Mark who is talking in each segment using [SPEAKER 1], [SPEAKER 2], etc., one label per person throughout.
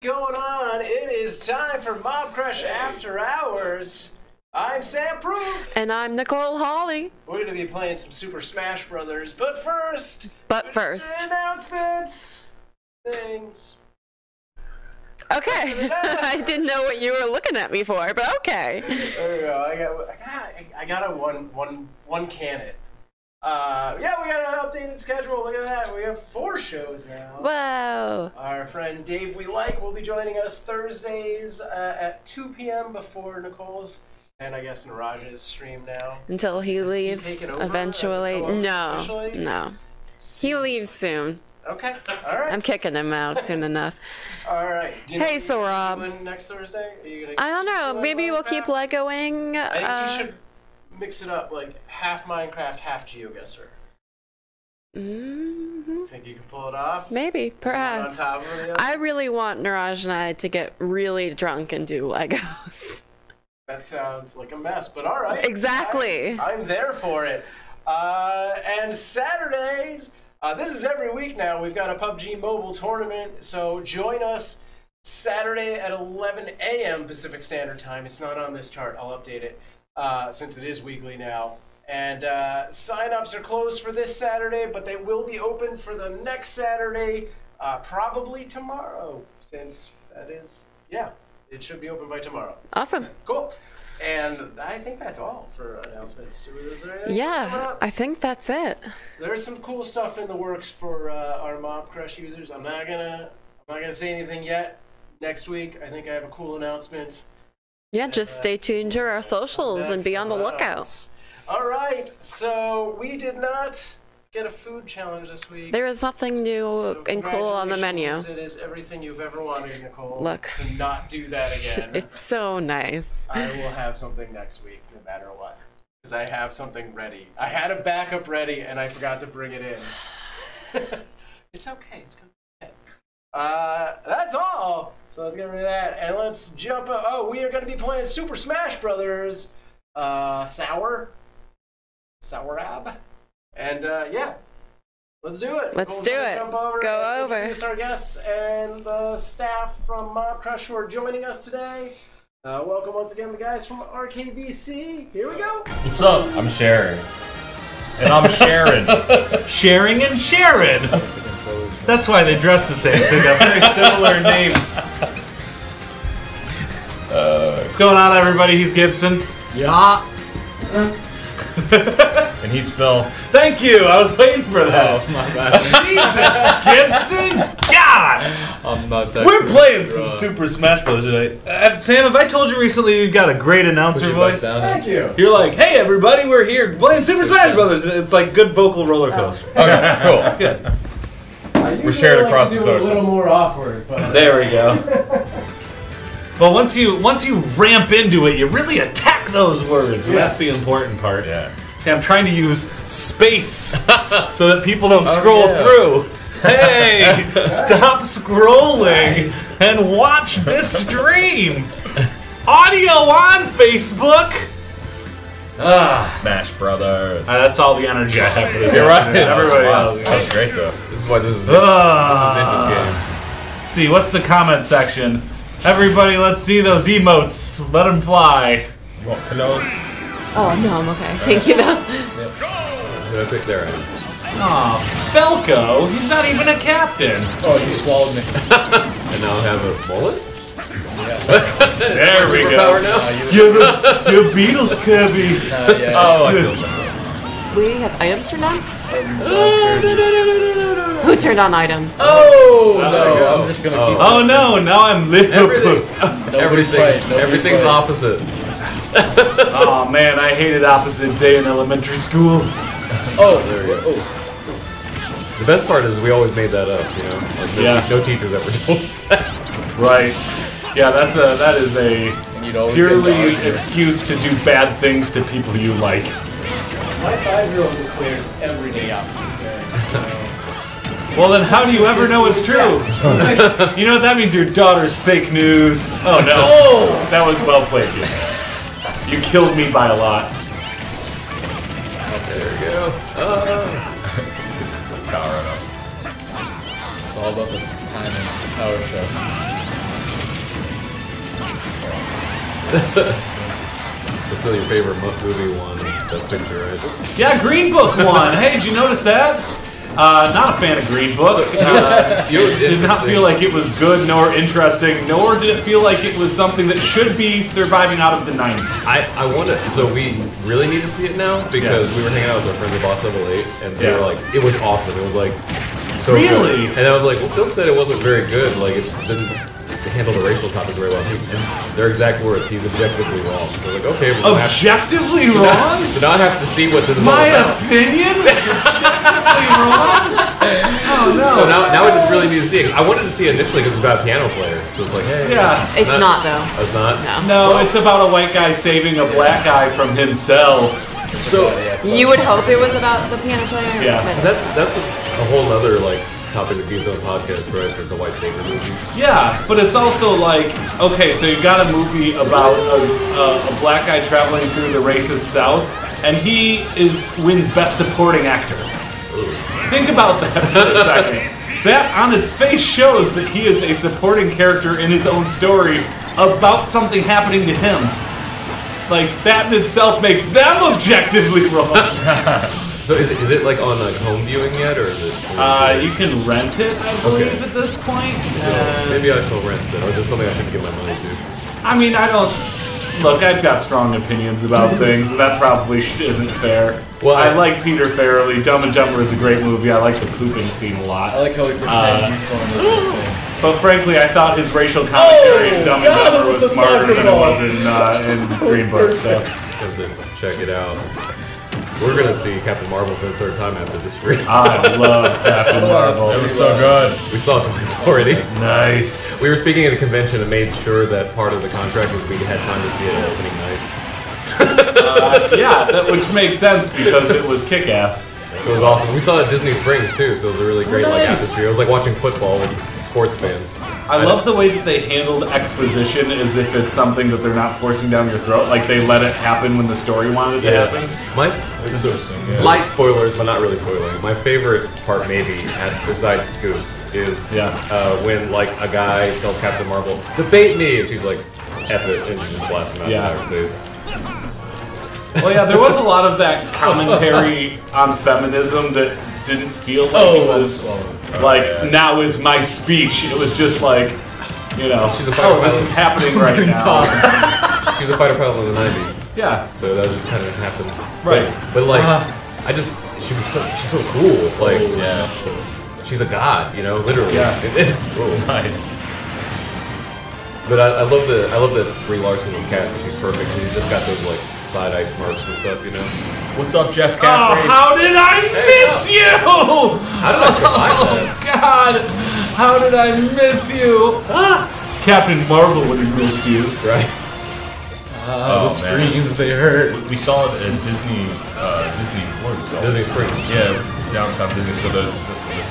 [SPEAKER 1] Going on? It is time for Mobcrush After Hours. I'm SamProof.
[SPEAKER 2] And I'm Nicole Holly.
[SPEAKER 1] We're going to be playing some Super Smash Brothers, but first... Announcements. Things.
[SPEAKER 2] Okay. I didn't know what you were looking at me for, but okay.
[SPEAKER 1] There we go. I got a one cannon. Yeah, we got an updated schedule. Look at that. We have 4 shows now.
[SPEAKER 2] Whoa.
[SPEAKER 1] Our friend DaveWeLike will be joining us Thursdays at 2 p.m. before Nicole's and I guess Niraj's stream now.
[SPEAKER 2] Until he leaves eventually. No. He leaves soon.
[SPEAKER 1] Okay. All right.
[SPEAKER 2] I'm kicking him out soon enough.
[SPEAKER 1] All right.
[SPEAKER 2] Hey, so Rob.
[SPEAKER 1] Next Thursday? Are you gonna
[SPEAKER 2] I don't know. Maybe we'll keep Legoing.
[SPEAKER 1] I think you should mix it up, like half Minecraft, half GeoGuessr. Think you can pull it off?
[SPEAKER 2] Maybe, perhaps.
[SPEAKER 1] On top of the other?
[SPEAKER 2] I really want Niraj and I to get really drunk and do Legos.
[SPEAKER 1] That sounds like a mess, but all right.
[SPEAKER 2] Exactly.
[SPEAKER 1] I'm there for it. And Saturdays, this is every week now. We've got a PUBG mobile tournament, so join us Saturday at 11 a.m. Pacific Standard Time. It's not on this chart. I'll update it. Since it is weekly now. And sign-ups are closed for this Saturday, but they will be open for the next Saturday, probably tomorrow, since that is, yeah, it should be open by tomorrow.
[SPEAKER 2] Awesome.
[SPEAKER 1] Cool. And I think that's all for announcements. Is there anything
[SPEAKER 2] yeah,
[SPEAKER 1] coming up?
[SPEAKER 2] I think that's it.
[SPEAKER 1] There's some cool stuff in the works for our Mobcrush users. I'm not gonna say anything yet. Next week, I think I have a cool announcement.
[SPEAKER 2] Yeah, just stay tuned to our socials and be on the lookout.
[SPEAKER 1] All right, so we did not get a food challenge this week.
[SPEAKER 2] There is nothing new and cool on the menu.
[SPEAKER 1] It is everything you've ever wanted, Nicole.
[SPEAKER 2] Look.
[SPEAKER 1] To not do that again.
[SPEAKER 2] It's so nice.
[SPEAKER 1] I will have something next week, no matter what. Because I have something ready. I had a backup ready, and I forgot to bring it in. It's okay. It's going to be okay. That's all. So let's get rid of that, and let's jump up. Oh, we are going to be playing Super Smash Brothers, Sour Ab, and yeah, let's do it.
[SPEAKER 2] Let's do it.
[SPEAKER 1] Jump over
[SPEAKER 2] Go
[SPEAKER 1] and
[SPEAKER 2] over.
[SPEAKER 1] Introduce our guests and the staff from Mobcrush who are joining us today. Welcome once again, the guys from RKVC. Here we go.
[SPEAKER 3] What's up? I'm Sharon. And I'm Sharon.
[SPEAKER 4] Sharing and Sharon. That's why they dress the same. They got very similar names. What's going on, everybody? He's Gibson.
[SPEAKER 3] Yeah. And he's Phil.
[SPEAKER 4] Thank you. I was waiting for that.
[SPEAKER 3] Oh, my bad.
[SPEAKER 4] Jesus, Gibson. God.
[SPEAKER 3] I'm not that.
[SPEAKER 4] We're playing some Super Smash Bros. Today. Sam, have I told you recently you've got a great announcer voice?
[SPEAKER 1] Thank you.
[SPEAKER 4] You're like, hey, everybody, we're here playing Super Smash Bros. It's like good vocal roller coaster.
[SPEAKER 3] Okay, cool.
[SPEAKER 4] That's good.
[SPEAKER 3] We're shared across the
[SPEAKER 1] A
[SPEAKER 3] socials.
[SPEAKER 1] little more awkward, but
[SPEAKER 4] There we go. Well, once you ramp into it, you really attack those words. And that's the important part.
[SPEAKER 3] Yeah.
[SPEAKER 4] See, I'm trying to use space so that people don't scroll through. Hey, stop scrolling and watch this stream. Audio on Facebook.
[SPEAKER 3] Smash Brothers.
[SPEAKER 4] That's all the energy I have for this.
[SPEAKER 3] You're right.
[SPEAKER 4] Everybody else.
[SPEAKER 3] That's great, though. This is why this is Ninja's game.
[SPEAKER 4] See, what's the comment section? Everybody, let's see those emotes. Let them fly.
[SPEAKER 3] You want pillows?
[SPEAKER 2] Oh, no, I'm okay. Thank you, though.
[SPEAKER 3] Did I pick their end?
[SPEAKER 4] Aw, Felco, he's not even a captain.
[SPEAKER 3] Oh, you swallowed me. And now I have a bullet?
[SPEAKER 4] There we go.
[SPEAKER 3] Now?
[SPEAKER 4] You're Beatles, Kirby.
[SPEAKER 3] Oh, I killed myself.
[SPEAKER 2] We have items turned on? Who turned on items?
[SPEAKER 3] Oh,
[SPEAKER 5] no, I'm just gonna keep
[SPEAKER 4] Oh no, now I'm Liverpool.
[SPEAKER 3] Everything's opposite.
[SPEAKER 4] Oh man, I hated opposite day in elementary school.
[SPEAKER 3] Oh, there we go. Oh. The best part is we always made that up, you know? Like no teachers ever told us that.
[SPEAKER 4] Right. Yeah, that is a purely
[SPEAKER 5] get
[SPEAKER 4] excuse to do bad things to people you like.
[SPEAKER 1] my 5-year-old declares every day opposite day.
[SPEAKER 4] Well then how do you ever know it's true? You know what that means? Your daughter's fake news. Oh no.
[SPEAKER 3] Oh!
[SPEAKER 4] That was well played, kid. You killed me by a lot.
[SPEAKER 3] There we go. Power it up.
[SPEAKER 5] It's all about the time and power show.
[SPEAKER 3] That's really your favorite movie one, that picture, right?
[SPEAKER 4] Yeah, Green Book won. Hey, did you notice that? Not a fan of Green Book. Did not feel like it was good nor interesting, nor did it feel like it was something that should be surviving out of the 90s.
[SPEAKER 3] I want to, so we really need to see it now because we were hanging out with our friends at Boss Level 8 and they were like, it was awesome. It was like, so
[SPEAKER 4] really?
[SPEAKER 3] Good. And I was like, well, Phil said it wasn't very good. Like, it didn't handle the racial topic very well. And their exact words, he's objectively wrong. So like, okay, we're gonna
[SPEAKER 4] objectively wrong?
[SPEAKER 3] So now I have to see what this is
[SPEAKER 4] My
[SPEAKER 3] all about.
[SPEAKER 4] opinion? Objectively wrong? Oh no.
[SPEAKER 3] So now I just really need to see it. I wanted to see it initially because it's about a piano player. So it's like, hey.
[SPEAKER 4] Yeah.
[SPEAKER 2] It's not though.
[SPEAKER 3] Oh, it's not?
[SPEAKER 4] No, it's about a white guy saving a black guy from himself.
[SPEAKER 3] So
[SPEAKER 2] you would hope it was about the piano player.
[SPEAKER 4] Yeah.
[SPEAKER 3] So that's a whole other like topic of Beat Zone podcast, right? There's the white savior movie.
[SPEAKER 4] Yeah, but it's also like, okay, so you've got a movie about a black guy traveling through the racist South, and he wins Best Supporting Actor.
[SPEAKER 3] Ooh.
[SPEAKER 4] Think about that for a second. That on its face shows that he is a supporting character in his own story about something happening to him. Like, that in itself makes them objectively wrong.
[SPEAKER 3] So is it like on like home viewing yet, or is it?
[SPEAKER 4] You can rent it, I believe, at this point.
[SPEAKER 3] Maybe I can rent it, or is it something I should give my money to?
[SPEAKER 4] I mean, I don't... Look, I've got strong opinions about things, and that probably isn't fair. Well, I like Peter Farrelly. Dumb and Dumber is a great movie. I like the pooping scene a lot.
[SPEAKER 5] I like how he pretends
[SPEAKER 4] But frankly, I thought his racial commentary in Dumb and Dumber was smarter than it was in Green Book, so...
[SPEAKER 3] Check it out. We're gonna see Captain Marvel for the third time after this stream.
[SPEAKER 4] I love Captain Marvel.
[SPEAKER 5] It was so good.
[SPEAKER 3] We saw it twice already.
[SPEAKER 4] Nice.
[SPEAKER 3] We were speaking at a convention and made sure that part of the contract was we had time to see it at opening night.
[SPEAKER 4] Which makes sense because it was kick-ass.
[SPEAKER 3] It was awesome. We saw it at Disney Springs too, so it was a really great like atmosphere. It was like watching football with sports fans.
[SPEAKER 4] I love the way that they handled exposition as if it's something that they're not forcing down your throat. Like they let it happen when the story wanted it to happen.
[SPEAKER 3] Light spoilers, but not really spoiling. My favorite part, maybe, besides Goose, is when like a guy tells Captain Marvel, "Debate me," and she's like, "F it," and she just blasts him out of space.
[SPEAKER 4] Well, yeah, there was a lot of that commentary on feminism that didn't feel like it was now is my speech. It was just like, you know, this is happening right now.
[SPEAKER 3] She's a fighter pilot in the 90s.
[SPEAKER 4] Yeah.
[SPEAKER 3] So that just kind of happened.
[SPEAKER 4] Right.
[SPEAKER 3] But like, she's so cool. Like, she's a god, you know, literally.
[SPEAKER 4] Yeah.
[SPEAKER 3] It's cool.
[SPEAKER 5] Nice.
[SPEAKER 3] But I love that Brie Larson was cast because she's perfect. She's just got those like side eye smirks and stuff, you know.
[SPEAKER 5] What's up, Jeff
[SPEAKER 4] Oh,
[SPEAKER 5] Caffrey?
[SPEAKER 4] how did I miss you?
[SPEAKER 3] How did I survive that?
[SPEAKER 4] God, how did I miss you? Captain Marvel would have missed you.
[SPEAKER 3] Right.
[SPEAKER 5] The
[SPEAKER 3] screams they heard.
[SPEAKER 5] We saw it at Disney. What is it?
[SPEAKER 3] Disney Springs.
[SPEAKER 5] Yeah, downtown Disney. So the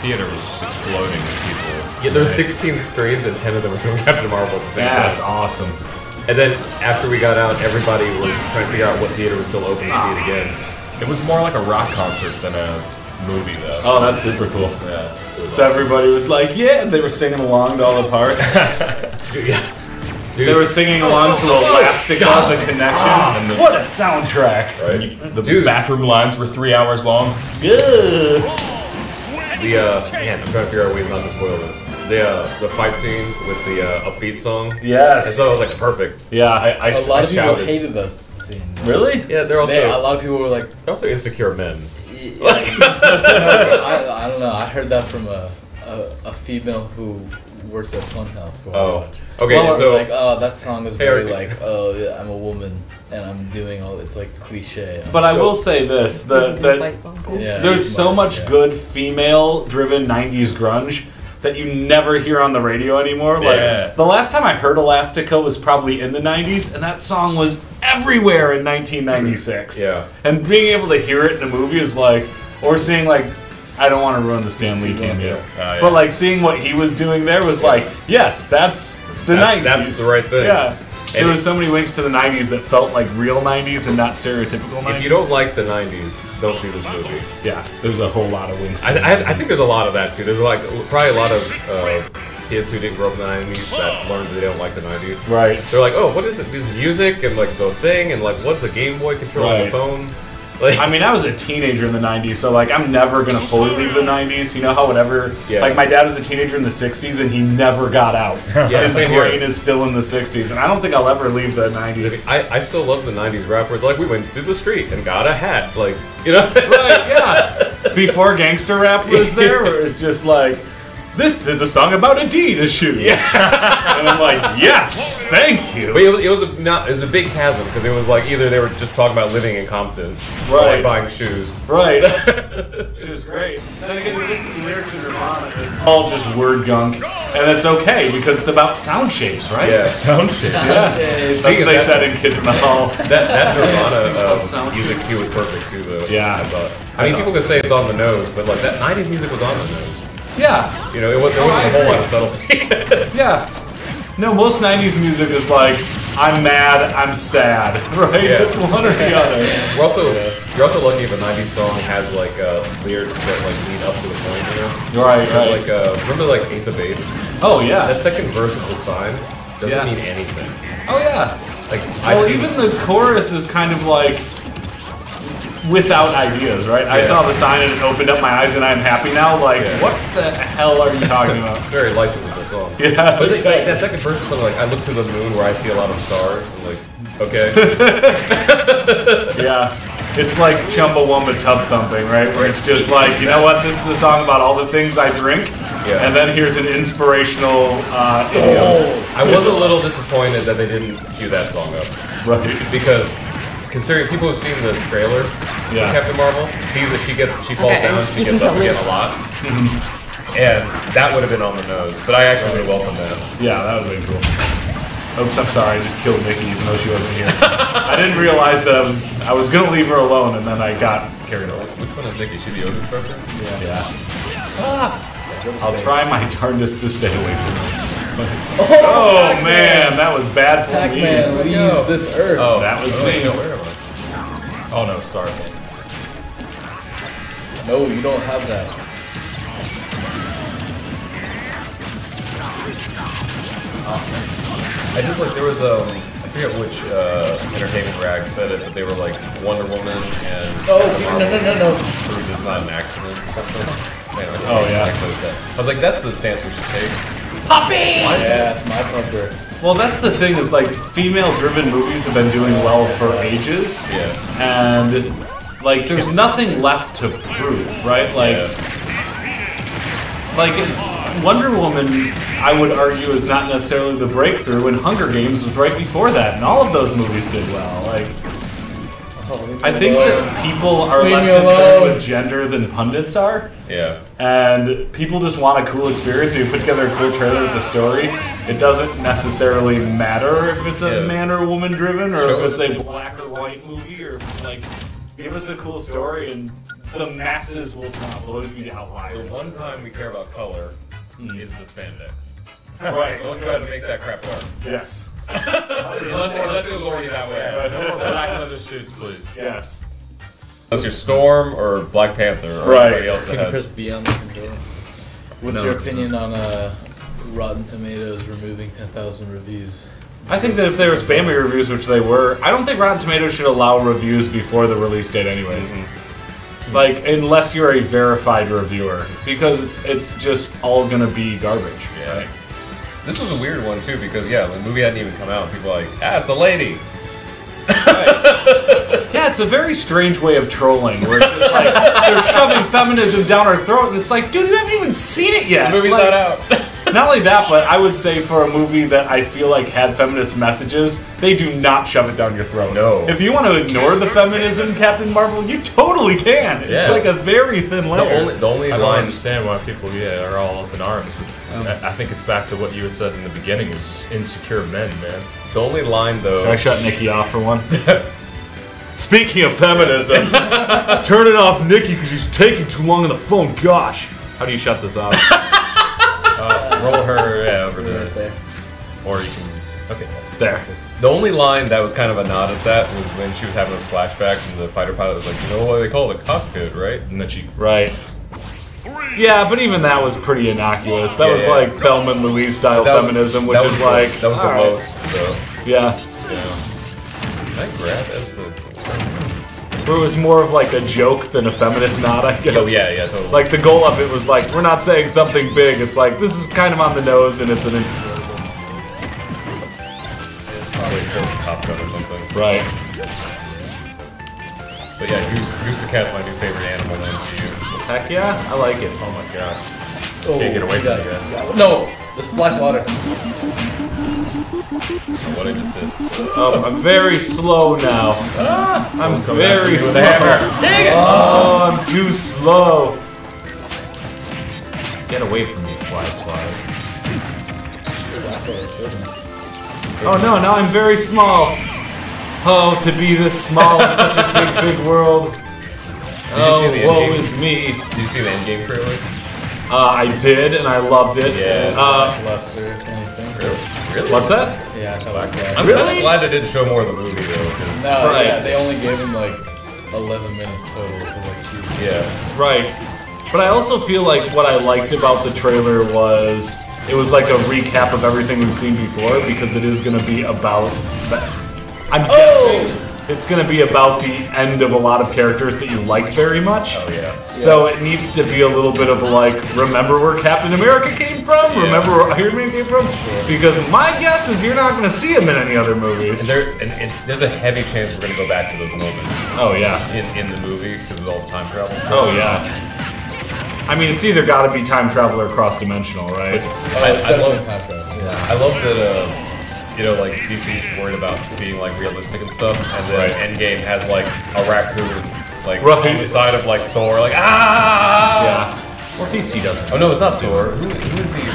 [SPEAKER 5] theater was just exploding with people.
[SPEAKER 3] Yeah, there's 16 screens and 10 of them were showing Captain Marvel at the same time.
[SPEAKER 4] That's awesome.
[SPEAKER 3] And then after we got out, everybody was trying to figure out what theater was still open to see it again.
[SPEAKER 5] It was more like a rock concert than a movie, though.
[SPEAKER 4] Oh, that's super cool.
[SPEAKER 5] Yeah.
[SPEAKER 4] So everybody was like, yeah, and they were singing along to all the parts.
[SPEAKER 3] Yeah.
[SPEAKER 4] They were singing along to Elastica, The Connection. What a soundtrack.
[SPEAKER 5] Right. The bathroom lines were 3 hours long.
[SPEAKER 4] Good.
[SPEAKER 3] Man, I'm trying to figure out ways not to spoil this. The fight scene with the upbeat song.
[SPEAKER 4] Yes.
[SPEAKER 3] I thought it was like perfect.
[SPEAKER 4] Yeah,
[SPEAKER 5] A lot of people hated that scene.
[SPEAKER 4] Really?
[SPEAKER 3] Yeah, they're also
[SPEAKER 5] A lot of people were like,
[SPEAKER 3] they're also insecure men.
[SPEAKER 5] I don't know. I heard that from a female who works at Funhouse.
[SPEAKER 3] Okay, so
[SPEAKER 5] like, oh, that song is very like, oh, yeah, I'm a woman and I'm doing all it's like cliche.
[SPEAKER 4] But I will say this: there's so much good female-driven '90s grunge that you never hear on the radio anymore. Like the last time I heard Elastica was probably in the '90s, and that song was everywhere in 1996.
[SPEAKER 3] Yeah,
[SPEAKER 4] and being able to hear it in a movie is like, or seeing like. I don't want to ruin the Stan Lee cameo, but like seeing what he was doing there was like, yes, that's the 90s.
[SPEAKER 3] That's the right thing.
[SPEAKER 4] Yeah, there was so many winks to the 90s that felt like real 90s and not stereotypical 90s.
[SPEAKER 3] If you don't like the 90s, don't see this movie.
[SPEAKER 4] Yeah, there's a whole lot of winks.
[SPEAKER 3] I think there's a lot of that too. There's like probably a lot of kids who didn't grow up in the 90s that learned that they don't like the 90s.
[SPEAKER 4] Right.
[SPEAKER 3] They're like, oh, what is it? This music and like the thing and like what's the Game Boy control on the phone? Like,
[SPEAKER 4] I mean, I was a teenager in the 90s, so like I'm never gonna fully leave the 90s. You know how whatever.
[SPEAKER 3] Yeah.
[SPEAKER 4] Like my dad was a teenager in the 60s and he never got out.
[SPEAKER 3] Yeah,
[SPEAKER 4] His
[SPEAKER 3] same
[SPEAKER 4] brain
[SPEAKER 3] here.
[SPEAKER 4] is still in the 60s, and I don't think I'll ever leave the 90s.
[SPEAKER 3] I still love the 90s rap where it's like we went to the street and got a hat. Like, you know?
[SPEAKER 4] Right, yeah. Before gangster rap was there, where it's just like, this is a song about Adidas shoes.
[SPEAKER 3] Yeah.
[SPEAKER 4] And I'm like, yes, thank you.
[SPEAKER 3] But it was a big chasm because it was like either they were just talking about living in Compton or like buying shoes.
[SPEAKER 4] Right. Which is great. Then again, you listen to lyrics in Nirvana, it's all just word gunk. And it's okay because it's about sound shapes, right?
[SPEAKER 3] Yeah.
[SPEAKER 4] Sound shapes. Yeah. That's what they said in Kids in the Hall.
[SPEAKER 3] That Nirvana music cue was perfect too, though.
[SPEAKER 4] Yeah.
[SPEAKER 3] I thought. I mean, people can say it's on the nose, but like that 90s music was on the nose.
[SPEAKER 4] Yeah.
[SPEAKER 3] You know, there wasn't a whole lot of subtlety.
[SPEAKER 4] Yeah. No, most 90s music is like, I'm mad, I'm sad, right?
[SPEAKER 3] Yeah.
[SPEAKER 4] It's one or the other.
[SPEAKER 3] You're also lucky if a 90s song has like lyrics that like lead up to the point, you know?
[SPEAKER 4] Right, right.
[SPEAKER 3] Like remember like Ace of Base?
[SPEAKER 4] Oh yeah.
[SPEAKER 3] That second verse of the sign doesn't mean anything.
[SPEAKER 4] Oh yeah.
[SPEAKER 3] Like
[SPEAKER 4] even the chorus is kind of like without ideas, right? I saw the sign and it opened up my eyes and I'm happy now. Like, what the hell are you talking about?
[SPEAKER 3] Very licensable song.
[SPEAKER 4] Yeah,
[SPEAKER 3] but exactly. That second verse is something like, I look to the moon where I see a lot of stars. I'm like, okay.
[SPEAKER 4] Yeah. It's like Chumbawamba tub thumping, right? Where it's just like, you know what? This is a song about all the things I drink. Yeah. And then here's an inspirational idiom.
[SPEAKER 3] I was a little disappointed that they didn't cue that song up.
[SPEAKER 4] Right.
[SPEAKER 3] Because considering people have seen the trailer for Captain Marvel, see that she falls down, she gets up again a lot. And that would have been on the nose. But I actually would have welcomed that.
[SPEAKER 4] Yeah, that would have been cool. Oops, I'm sorry, I just killed Nikki even though she wasn't here. I didn't realize that I was gonna leave her alone and then I got carried away.
[SPEAKER 3] Which one is Nikki? She the yoga instructor?
[SPEAKER 4] Yeah. I'll try my darndest to stay away from her. Oh man, that was bad for me.
[SPEAKER 5] Pac-Man leaves this earth.
[SPEAKER 4] Oh, that was me.
[SPEAKER 6] Oh no, Starman.
[SPEAKER 5] No, you don't have that.
[SPEAKER 3] I did like there was I forget which entertainment rag said it, but they were like Wonder Woman and
[SPEAKER 5] no.
[SPEAKER 3] Proved it's not an accident or something. Anyway,
[SPEAKER 4] oh yeah.
[SPEAKER 3] I was like, that's the stance we should take.
[SPEAKER 5] Puppy! Yeah, it's my pupper.
[SPEAKER 4] Well, that's the thing is like female-driven movies have been doing well for ages.
[SPEAKER 3] Yeah.
[SPEAKER 4] And like there's nothing left to prove, right? Like it's Wonder Woman, I would argue, is not necessarily the breakthrough, and Hunger Games was right before that, and all of those movies did well. Like, I think that people are less concerned with gender than pundits are.
[SPEAKER 3] Yeah.
[SPEAKER 4] And people just want a cool experience. You put together a cool trailer with a story. It doesn't necessarily matter if it's a man or woman driven, or if it's a black or white movie, or like, give us a cool story and the masses will not always be the outliers.
[SPEAKER 3] The one time we care about color is the spandex.
[SPEAKER 4] Right.
[SPEAKER 3] Don't try to make that crap dark.
[SPEAKER 4] Yes.
[SPEAKER 3] Unless it was already that way.
[SPEAKER 6] No more black leather suits, please.
[SPEAKER 4] Yes.
[SPEAKER 3] Unless you're Storm or Black Panther or anybody else that
[SPEAKER 5] Can you
[SPEAKER 3] had...
[SPEAKER 5] press B on the controller? What's your opinion on Rotten Tomatoes removing 10,000 reviews?
[SPEAKER 4] I think that if they were spammy reviews, which they were, I don't think Rotten Tomatoes should allow reviews before the release date anyways. Like, unless you're a verified reviewer, because it's just all gonna be garbage.
[SPEAKER 3] Yeah.
[SPEAKER 4] Right?
[SPEAKER 3] This was a weird one too because the movie hadn't even come out. And people were like, it's a lady.
[SPEAKER 4] Yeah, it's a very strange way of trolling, where it's just like they're shoving feminism down our throat, and it's like, dude, you haven't even seen it yet.
[SPEAKER 3] The movie's
[SPEAKER 4] like,
[SPEAKER 3] not out.
[SPEAKER 4] Not only that, but I would say for a movie that I feel like had feminist messages, they do not shove it down your throat.
[SPEAKER 3] No.
[SPEAKER 4] If you want to ignore the feminism, Captain Marvel, you totally can. It's like a very thin layer.
[SPEAKER 3] The only
[SPEAKER 6] I don't
[SPEAKER 3] line...
[SPEAKER 6] understand why people are all up in arms. I think it's back to what you had said in the beginning, is just insecure men, man.
[SPEAKER 3] The only line, though...
[SPEAKER 4] Should I shut Nikki off for one? Speaking of feminism, turning off Nikki because she's taking too long on the phone. Gosh. How do you shut this off?
[SPEAKER 6] Roll her over
[SPEAKER 5] Right
[SPEAKER 6] there.
[SPEAKER 5] there.
[SPEAKER 6] Or you can... Okay, that's
[SPEAKER 4] There.
[SPEAKER 3] The only line that was kind of a nod at that was when she was having those flashbacks and the fighter pilot was like, you know what they call it? A cockpit, right?
[SPEAKER 6] And then she...
[SPEAKER 4] Right. Yeah, but even that was pretty innocuous. That was like Thelma and Louise style feminism, which is like
[SPEAKER 6] that was the most. So.
[SPEAKER 4] Yeah.
[SPEAKER 6] Can I grab as the?
[SPEAKER 4] Where it was more of like a joke than a feminist nod, I guess.
[SPEAKER 6] Oh yeah, totally.
[SPEAKER 4] Like the goal of it was like, we're not saying something big. It's like this is kind of on the nose, and it's an.
[SPEAKER 6] Probably Top Gun or something.
[SPEAKER 4] Right.
[SPEAKER 6] But yeah, Goose the Cat's my new favorite animal in the MCU.
[SPEAKER 4] Heck yeah, I like it.
[SPEAKER 6] Oh my gosh. Can't get away from it, guys.
[SPEAKER 5] No! Just splash water.
[SPEAKER 6] What I just did.
[SPEAKER 4] Oh, I'm very slow now. I'm very slow.
[SPEAKER 6] Dang it!
[SPEAKER 4] Oh, I'm too slow. Get away from me, fly swatter. Oh no, now I'm very small. Oh, to be this small in such a big world. Oh, woe is me.
[SPEAKER 6] Did you see the Endgame trailer?
[SPEAKER 4] I did, and I loved it.
[SPEAKER 5] Yeah, lackluster,
[SPEAKER 6] Really?
[SPEAKER 4] What's that?
[SPEAKER 5] Yeah, I thought it was bad.
[SPEAKER 6] I'm
[SPEAKER 4] Really?
[SPEAKER 6] glad they didn't show more of the movie though. Cause
[SPEAKER 5] No, yeah, they only gave him like 11 minutes total, which is like 2.
[SPEAKER 6] yeah.
[SPEAKER 4] Right. But I also feel like what I liked about the trailer was it was like a recap of everything we've seen before because it is going to be about. I'm guessing it's going to be about the end of a lot of characters that you like very much.
[SPEAKER 6] Oh yeah.
[SPEAKER 4] So it needs to be a little bit of a like, remember where Captain America came from?
[SPEAKER 6] Yeah.
[SPEAKER 4] Remember where Iron Man came from?
[SPEAKER 6] Sure.
[SPEAKER 4] Because my guess is you're not going to see him in any other movies.
[SPEAKER 6] And there's a heavy chance we're gonna go back to those moments
[SPEAKER 4] Oh yeah.
[SPEAKER 6] in the movie because of all the time travel stuff.
[SPEAKER 4] Oh yeah. I mean, it's either got to be time travel or cross-dimensional, right?
[SPEAKER 6] I love I love that. You know, like DC's worried about being like realistic and stuff, and then Endgame has like a raccoon like on the side of like Thor, like
[SPEAKER 4] Yeah. Or DC doesn't.
[SPEAKER 6] Oh no, it's not Thor. Who is he?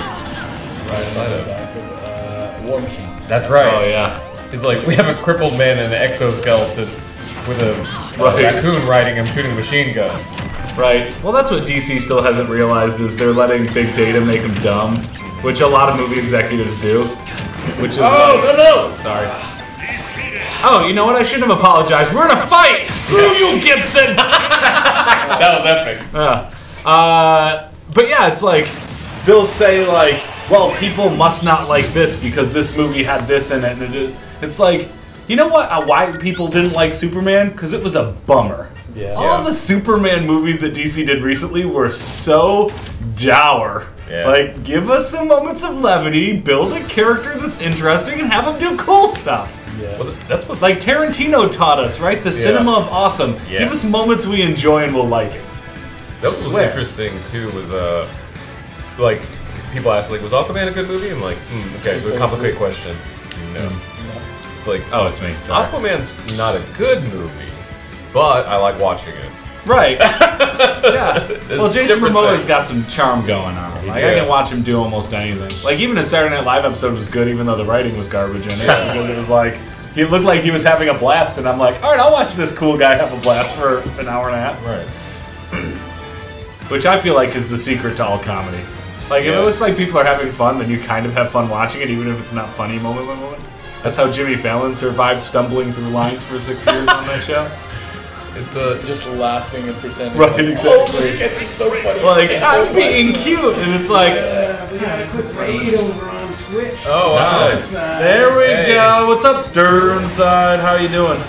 [SPEAKER 6] Right side of
[SPEAKER 5] War Machine.
[SPEAKER 6] That's right.
[SPEAKER 4] Oh yeah.
[SPEAKER 6] It's like we have a crippled man in an exoskeleton with a raccoon riding him, shooting a machine gun.
[SPEAKER 4] Right. Well, that's what DC still hasn't realized is they're letting big data make them dumb, which a lot of movie executives do. Which is
[SPEAKER 5] no!
[SPEAKER 4] Sorry. Oh, you know what? I shouldn't have apologized. We're in a fight! Screw you, Gibson!
[SPEAKER 6] That was epic.
[SPEAKER 4] But yeah, it's like, they'll say like, well, people must not like this because this movie had this in it. And it's like, you know what? Why people didn't like Superman? Because it was a bummer.
[SPEAKER 5] Yeah.
[SPEAKER 4] All the Superman movies that DC did recently were so dour.
[SPEAKER 6] Yeah.
[SPEAKER 4] Like, give us some moments of levity, build a character that's interesting, and have them do cool stuff.
[SPEAKER 5] Yeah.
[SPEAKER 6] Well, that's what's
[SPEAKER 4] Like Tarantino taught us, right? The cinema of awesome.
[SPEAKER 6] Yeah.
[SPEAKER 4] Give us moments we enjoy and we'll like it.
[SPEAKER 6] that was interesting too. Was like people ask like, was Aquaman a good movie? I'm like, okay, so a complicated question. No. It's like,
[SPEAKER 4] Oh, it's me. Sorry.
[SPEAKER 6] Aquaman's not a good movie, but I like watching it.
[SPEAKER 4] Right. Yeah. Well, Jason
[SPEAKER 6] different
[SPEAKER 4] Momoa's
[SPEAKER 6] things.
[SPEAKER 4] got some charm going on. Like, I can watch him do almost anything. Like, even his Saturday Night Live episode was good, even though the writing was garbage in it. Because it was like, he looked like he was having a blast, and I'm like, alright, I'll watch this cool guy have a blast for an hour and a half.
[SPEAKER 6] Right.
[SPEAKER 4] Which I feel like is the secret to all comedy. Like, if it looks like people are having fun, then you kind of have fun watching it, even if it's not funny moment by moment. That's how Jimmy Fallon survived stumbling through lines for 6 years on that show.
[SPEAKER 5] It's just laughing and pretending.
[SPEAKER 4] Right,
[SPEAKER 5] like,
[SPEAKER 4] exactly.
[SPEAKER 5] Oh, this sketch is so funny.
[SPEAKER 4] Like, I'm being cute, and it's like,
[SPEAKER 1] We got a quick raid over on Twitch.
[SPEAKER 6] Oh, wow.
[SPEAKER 4] nice. There we go. What's up, Sternside? How you doing?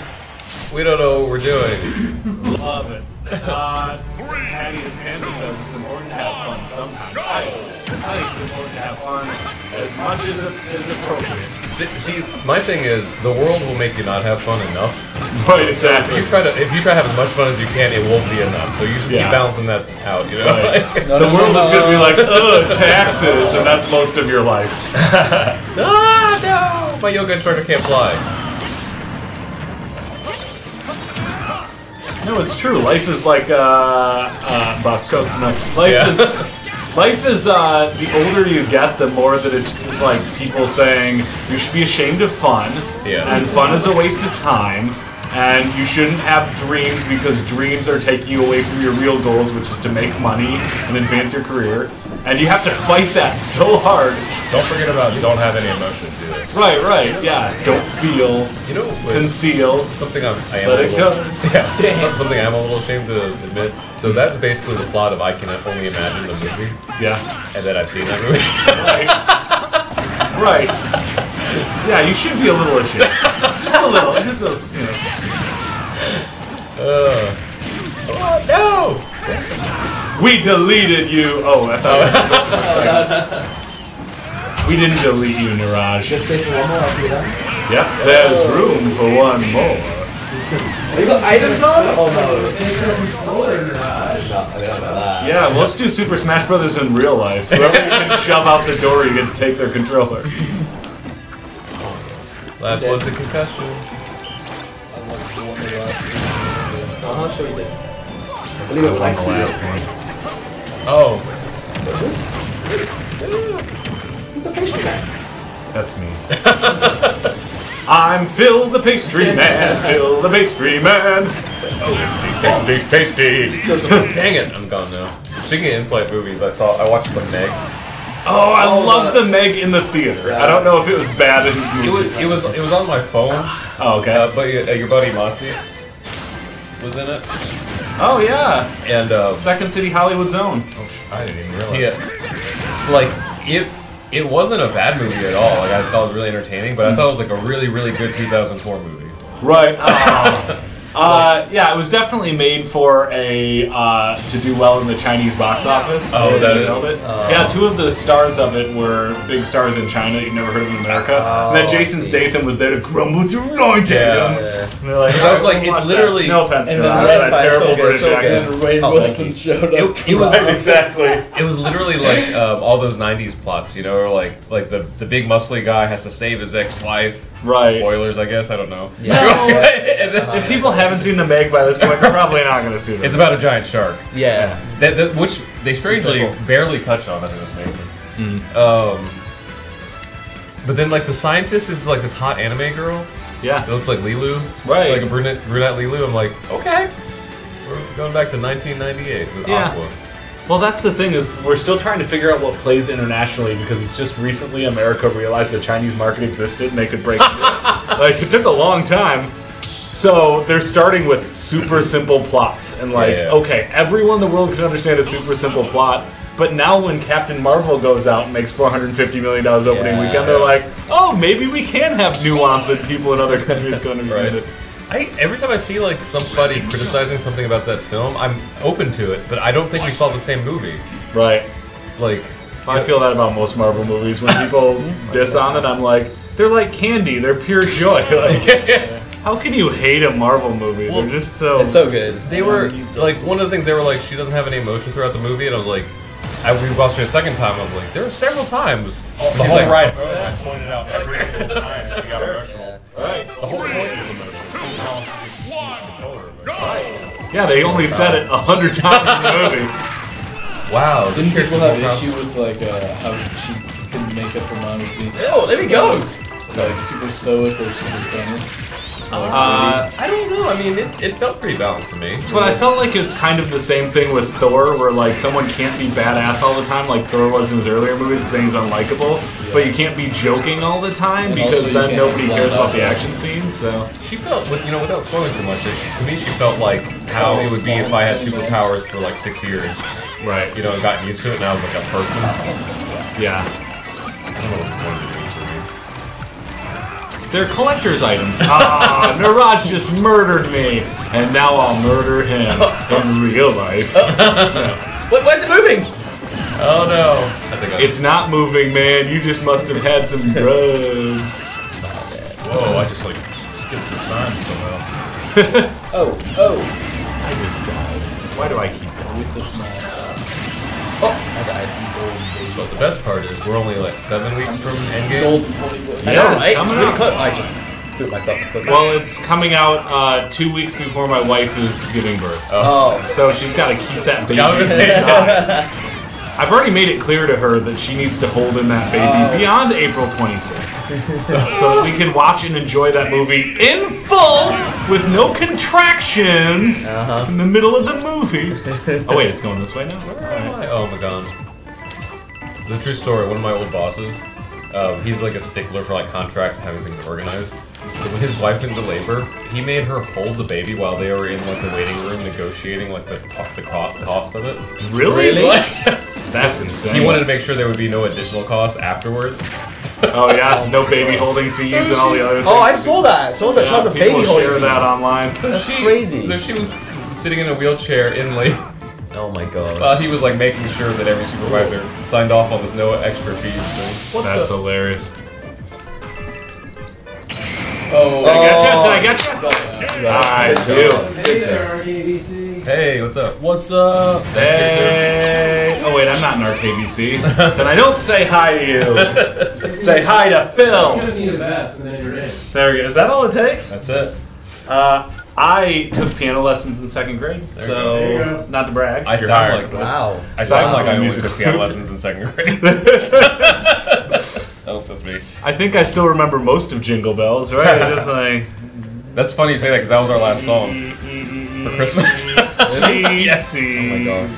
[SPEAKER 6] We don't know what we're doing.
[SPEAKER 4] Love it. Patty as Panda says it's important to have fun sometimes. I think it's important to have fun as much as appropriate.
[SPEAKER 6] See, my thing is, the world will make you not have fun enough.
[SPEAKER 4] Right, exactly.
[SPEAKER 6] If you try to have as much fun as you can, it won't be enough. So you just keep balancing that out, you know?
[SPEAKER 4] Right.
[SPEAKER 6] Like,
[SPEAKER 4] The world is going to be like, ugh, taxes, and that's most of your life.
[SPEAKER 6] no! My yoga instructor can't fly.
[SPEAKER 4] No, it's true. Life is like box coat. No, life is the older you get, the more that it's like people saying you should be ashamed of fun, and fun is a waste of time, and you shouldn't have dreams because dreams are taking you away from your real goals, which is to make money and advance your career. And you have to fight that so hard.
[SPEAKER 6] Don't forget about don't have any emotions either.
[SPEAKER 4] Right, yeah. Don't feel, conceal.
[SPEAKER 6] Something I am
[SPEAKER 4] let it go.
[SPEAKER 6] Yeah, something I'm a little ashamed to admit. So that's basically the plot of I Can Only Imagine the movie.
[SPEAKER 4] Yeah.
[SPEAKER 6] And that I've seen that movie.
[SPEAKER 4] Right. Yeah, you should be a little ashamed. Just a little. Just a,
[SPEAKER 6] Oh, no!
[SPEAKER 4] We deleted you. Oh, I thought. We didn't delete you, Niraj.
[SPEAKER 5] Just space for one more. I'll do that.
[SPEAKER 4] Yep. There's room for one more.
[SPEAKER 5] You got items on? Oh no.
[SPEAKER 4] Yeah, let's do Super Smash Brothers in real life. Whoever you can shove out the door, you get to take their controller.
[SPEAKER 6] Last one's a concussion.
[SPEAKER 5] I'll show you.
[SPEAKER 6] I believe it was the last one. Oh.
[SPEAKER 5] Who's the pastry guy?
[SPEAKER 4] That's me. I'm Phil the Pastry Man. Phil the Pastry Man.
[SPEAKER 6] Oh, pasty. Dang it, I'm gone now. Speaking of in-flight movies, I watched The Meg.
[SPEAKER 4] Oh, I love The Meg in the theater. I don't know if it was bad in
[SPEAKER 6] It was on my phone.
[SPEAKER 4] Oh, okay.
[SPEAKER 6] But your buddy Mossy was in it.
[SPEAKER 4] Oh yeah.
[SPEAKER 6] And
[SPEAKER 4] Second City Hollywood Zone.
[SPEAKER 6] Oh, I didn't even realize. Like it wasn't a bad movie at all. Like I thought it was really entertaining, but I thought it was like a really good 2004 movie.
[SPEAKER 4] Right. Yeah, it was definitely made for a to do well in the Chinese box office.
[SPEAKER 6] Oh, that is.
[SPEAKER 4] Yeah, two of the stars of it were big stars in China you've never heard of in America. And then Jason Statham was there to grumble through anointing them. And they're like,
[SPEAKER 6] I was like, it literally.
[SPEAKER 4] No offense,
[SPEAKER 5] and
[SPEAKER 4] to that terrible British accent.
[SPEAKER 5] And Wade Wilson showed up.
[SPEAKER 6] It was
[SPEAKER 4] exactly.
[SPEAKER 6] It was literally like all those '90s plots, you know, or like the big muscly guy has to save his ex-wife.
[SPEAKER 4] Right.
[SPEAKER 6] Spoilers, I guess. I don't know.
[SPEAKER 4] Yeah. No. If people haven't seen The Meg by this point, they're probably not going to see it.
[SPEAKER 6] It's about a giant shark.
[SPEAKER 5] Yeah.
[SPEAKER 6] Which they strangely barely touched on. I think that's amazing. But then, like, the scientist is like this hot anime girl.
[SPEAKER 4] Yeah.
[SPEAKER 6] It looks like Lilu.
[SPEAKER 4] Right.
[SPEAKER 6] Like a brunette Lilu. I'm like, okay. We're going back to 1998 with Aqua.
[SPEAKER 4] Well, that's the thing is we're still trying to figure out what plays internationally because it's just recently America realized the Chinese market existed and they could break it. Like, it took a long time. So they're starting with super simple plots and okay, everyone in the world can understand a super simple plot. But now when Captain Marvel goes out and makes $450 million opening weekend, they're like, oh, maybe we can have nuance that people in other countries can understand it.
[SPEAKER 6] Every time I see like somebody criticizing something about that film, I'm open to it, but I don't think we saw the same movie.
[SPEAKER 4] Right.
[SPEAKER 6] Like,
[SPEAKER 4] I feel that about most Marvel movies. When people diss on it, I'm like, they're like candy. They're pure joy. Like, how can you hate a Marvel movie?
[SPEAKER 6] Well,
[SPEAKER 4] they're just so...
[SPEAKER 5] It's so good.
[SPEAKER 6] They were, like, one of the things, they were like, she doesn't have any emotion throughout the movie, and I was like, I rewatched it a second time, I was like, there were several times.
[SPEAKER 3] The whole ride pointed out every single time she got emotional.
[SPEAKER 5] Right.
[SPEAKER 3] The whole point is emotion.
[SPEAKER 4] Yeah, they only said it 100 times in the movie.
[SPEAKER 6] Wow.
[SPEAKER 5] Didn't people have issue with like how she couldn't make up her mind with being? Oh, there we go. Like super stoic or super funny.
[SPEAKER 6] I don't know. I mean, it felt pretty balanced to me.
[SPEAKER 4] But I felt like it's kind of the same thing with Thor, where like someone can't be badass all the time, like Thor was in his earlier movies, because then he's unlikable. Yeah. But you can't be joking all the time
[SPEAKER 5] and
[SPEAKER 4] because then nobody cares about the action scenes. So
[SPEAKER 6] she felt, without spoiling too much, to me she felt like how it would be if I had superpowers for like 6 years.
[SPEAKER 4] Right.
[SPEAKER 6] You know, and gotten used to it, and I was like a person.
[SPEAKER 4] Yeah.
[SPEAKER 6] I don't know what the point of it is for me.
[SPEAKER 4] They're collector's items. Ah, Niraj just murdered me, and now I'll murder him in real life.
[SPEAKER 5] Why is it moving?
[SPEAKER 6] Oh no!
[SPEAKER 4] It's not moving, man. You just must have had some drugs.
[SPEAKER 6] Whoa! I just like skipped the time somehow.
[SPEAKER 5] Oh!
[SPEAKER 4] I just died. Why do I keep going with this man?
[SPEAKER 5] Oh! I died.
[SPEAKER 6] But the best part is we're only like 7 weeks from Endgame.
[SPEAKER 4] Yeah, it's coming out.
[SPEAKER 5] I just put myself in foot.
[SPEAKER 4] Well, it's coming out 2 weeks before my wife is giving birth.
[SPEAKER 5] Oh.
[SPEAKER 4] So she's got to keep that baby inside. I've already made it clear to her that she needs to hold in that baby beyond April 26th. so that we can watch and enjoy that movie in full with no contractions in the middle of the movie. Oh wait, it's going this way now?
[SPEAKER 6] Where am I? Oh my god. The true story. One of my old bosses, he's like a stickler for like contracts and having things organized. So when his wife went into labor, he made her hold the baby while they were in like the waiting room negotiating like the cost of it.
[SPEAKER 4] Really? That's insane.
[SPEAKER 6] He wanted to make sure there would be no additional costs afterward.
[SPEAKER 4] Oh yeah, no baby holding fees and all the other things.
[SPEAKER 7] Oh, I saw that. Someone that charged a baby holding
[SPEAKER 4] share that online.
[SPEAKER 6] So
[SPEAKER 7] That's crazy.
[SPEAKER 6] So she was sitting in a wheelchair in labor.
[SPEAKER 7] Oh my god.
[SPEAKER 6] He was like making sure that every supervisor signed off on this no extra fees thing.
[SPEAKER 4] That's hilarious.
[SPEAKER 5] Oh,
[SPEAKER 4] Did I get you? Alright, you.
[SPEAKER 1] Hey there, RKVC.
[SPEAKER 6] Hey, what's up?
[SPEAKER 4] What's up? Hey. Oh wait, I'm not in RKVC. Then I don't say hi to you. Say hi to Phil.
[SPEAKER 1] You need a vest and then you're in.
[SPEAKER 4] There we go. Is that all it takes?
[SPEAKER 6] That's it.
[SPEAKER 4] I took piano lessons in 2nd grade,
[SPEAKER 1] There
[SPEAKER 4] so
[SPEAKER 1] you go.
[SPEAKER 4] not to brag.
[SPEAKER 6] I sound like
[SPEAKER 7] Wow.
[SPEAKER 6] I sound like I only
[SPEAKER 4] Music.
[SPEAKER 6] took piano lessons in 2nd grade. Oh, that's me.
[SPEAKER 4] I think I still remember most of Jingle Bells, right? Just like
[SPEAKER 6] That's funny you say that because that was our last song for Christmas.
[SPEAKER 4] yes.
[SPEAKER 7] Oh my god.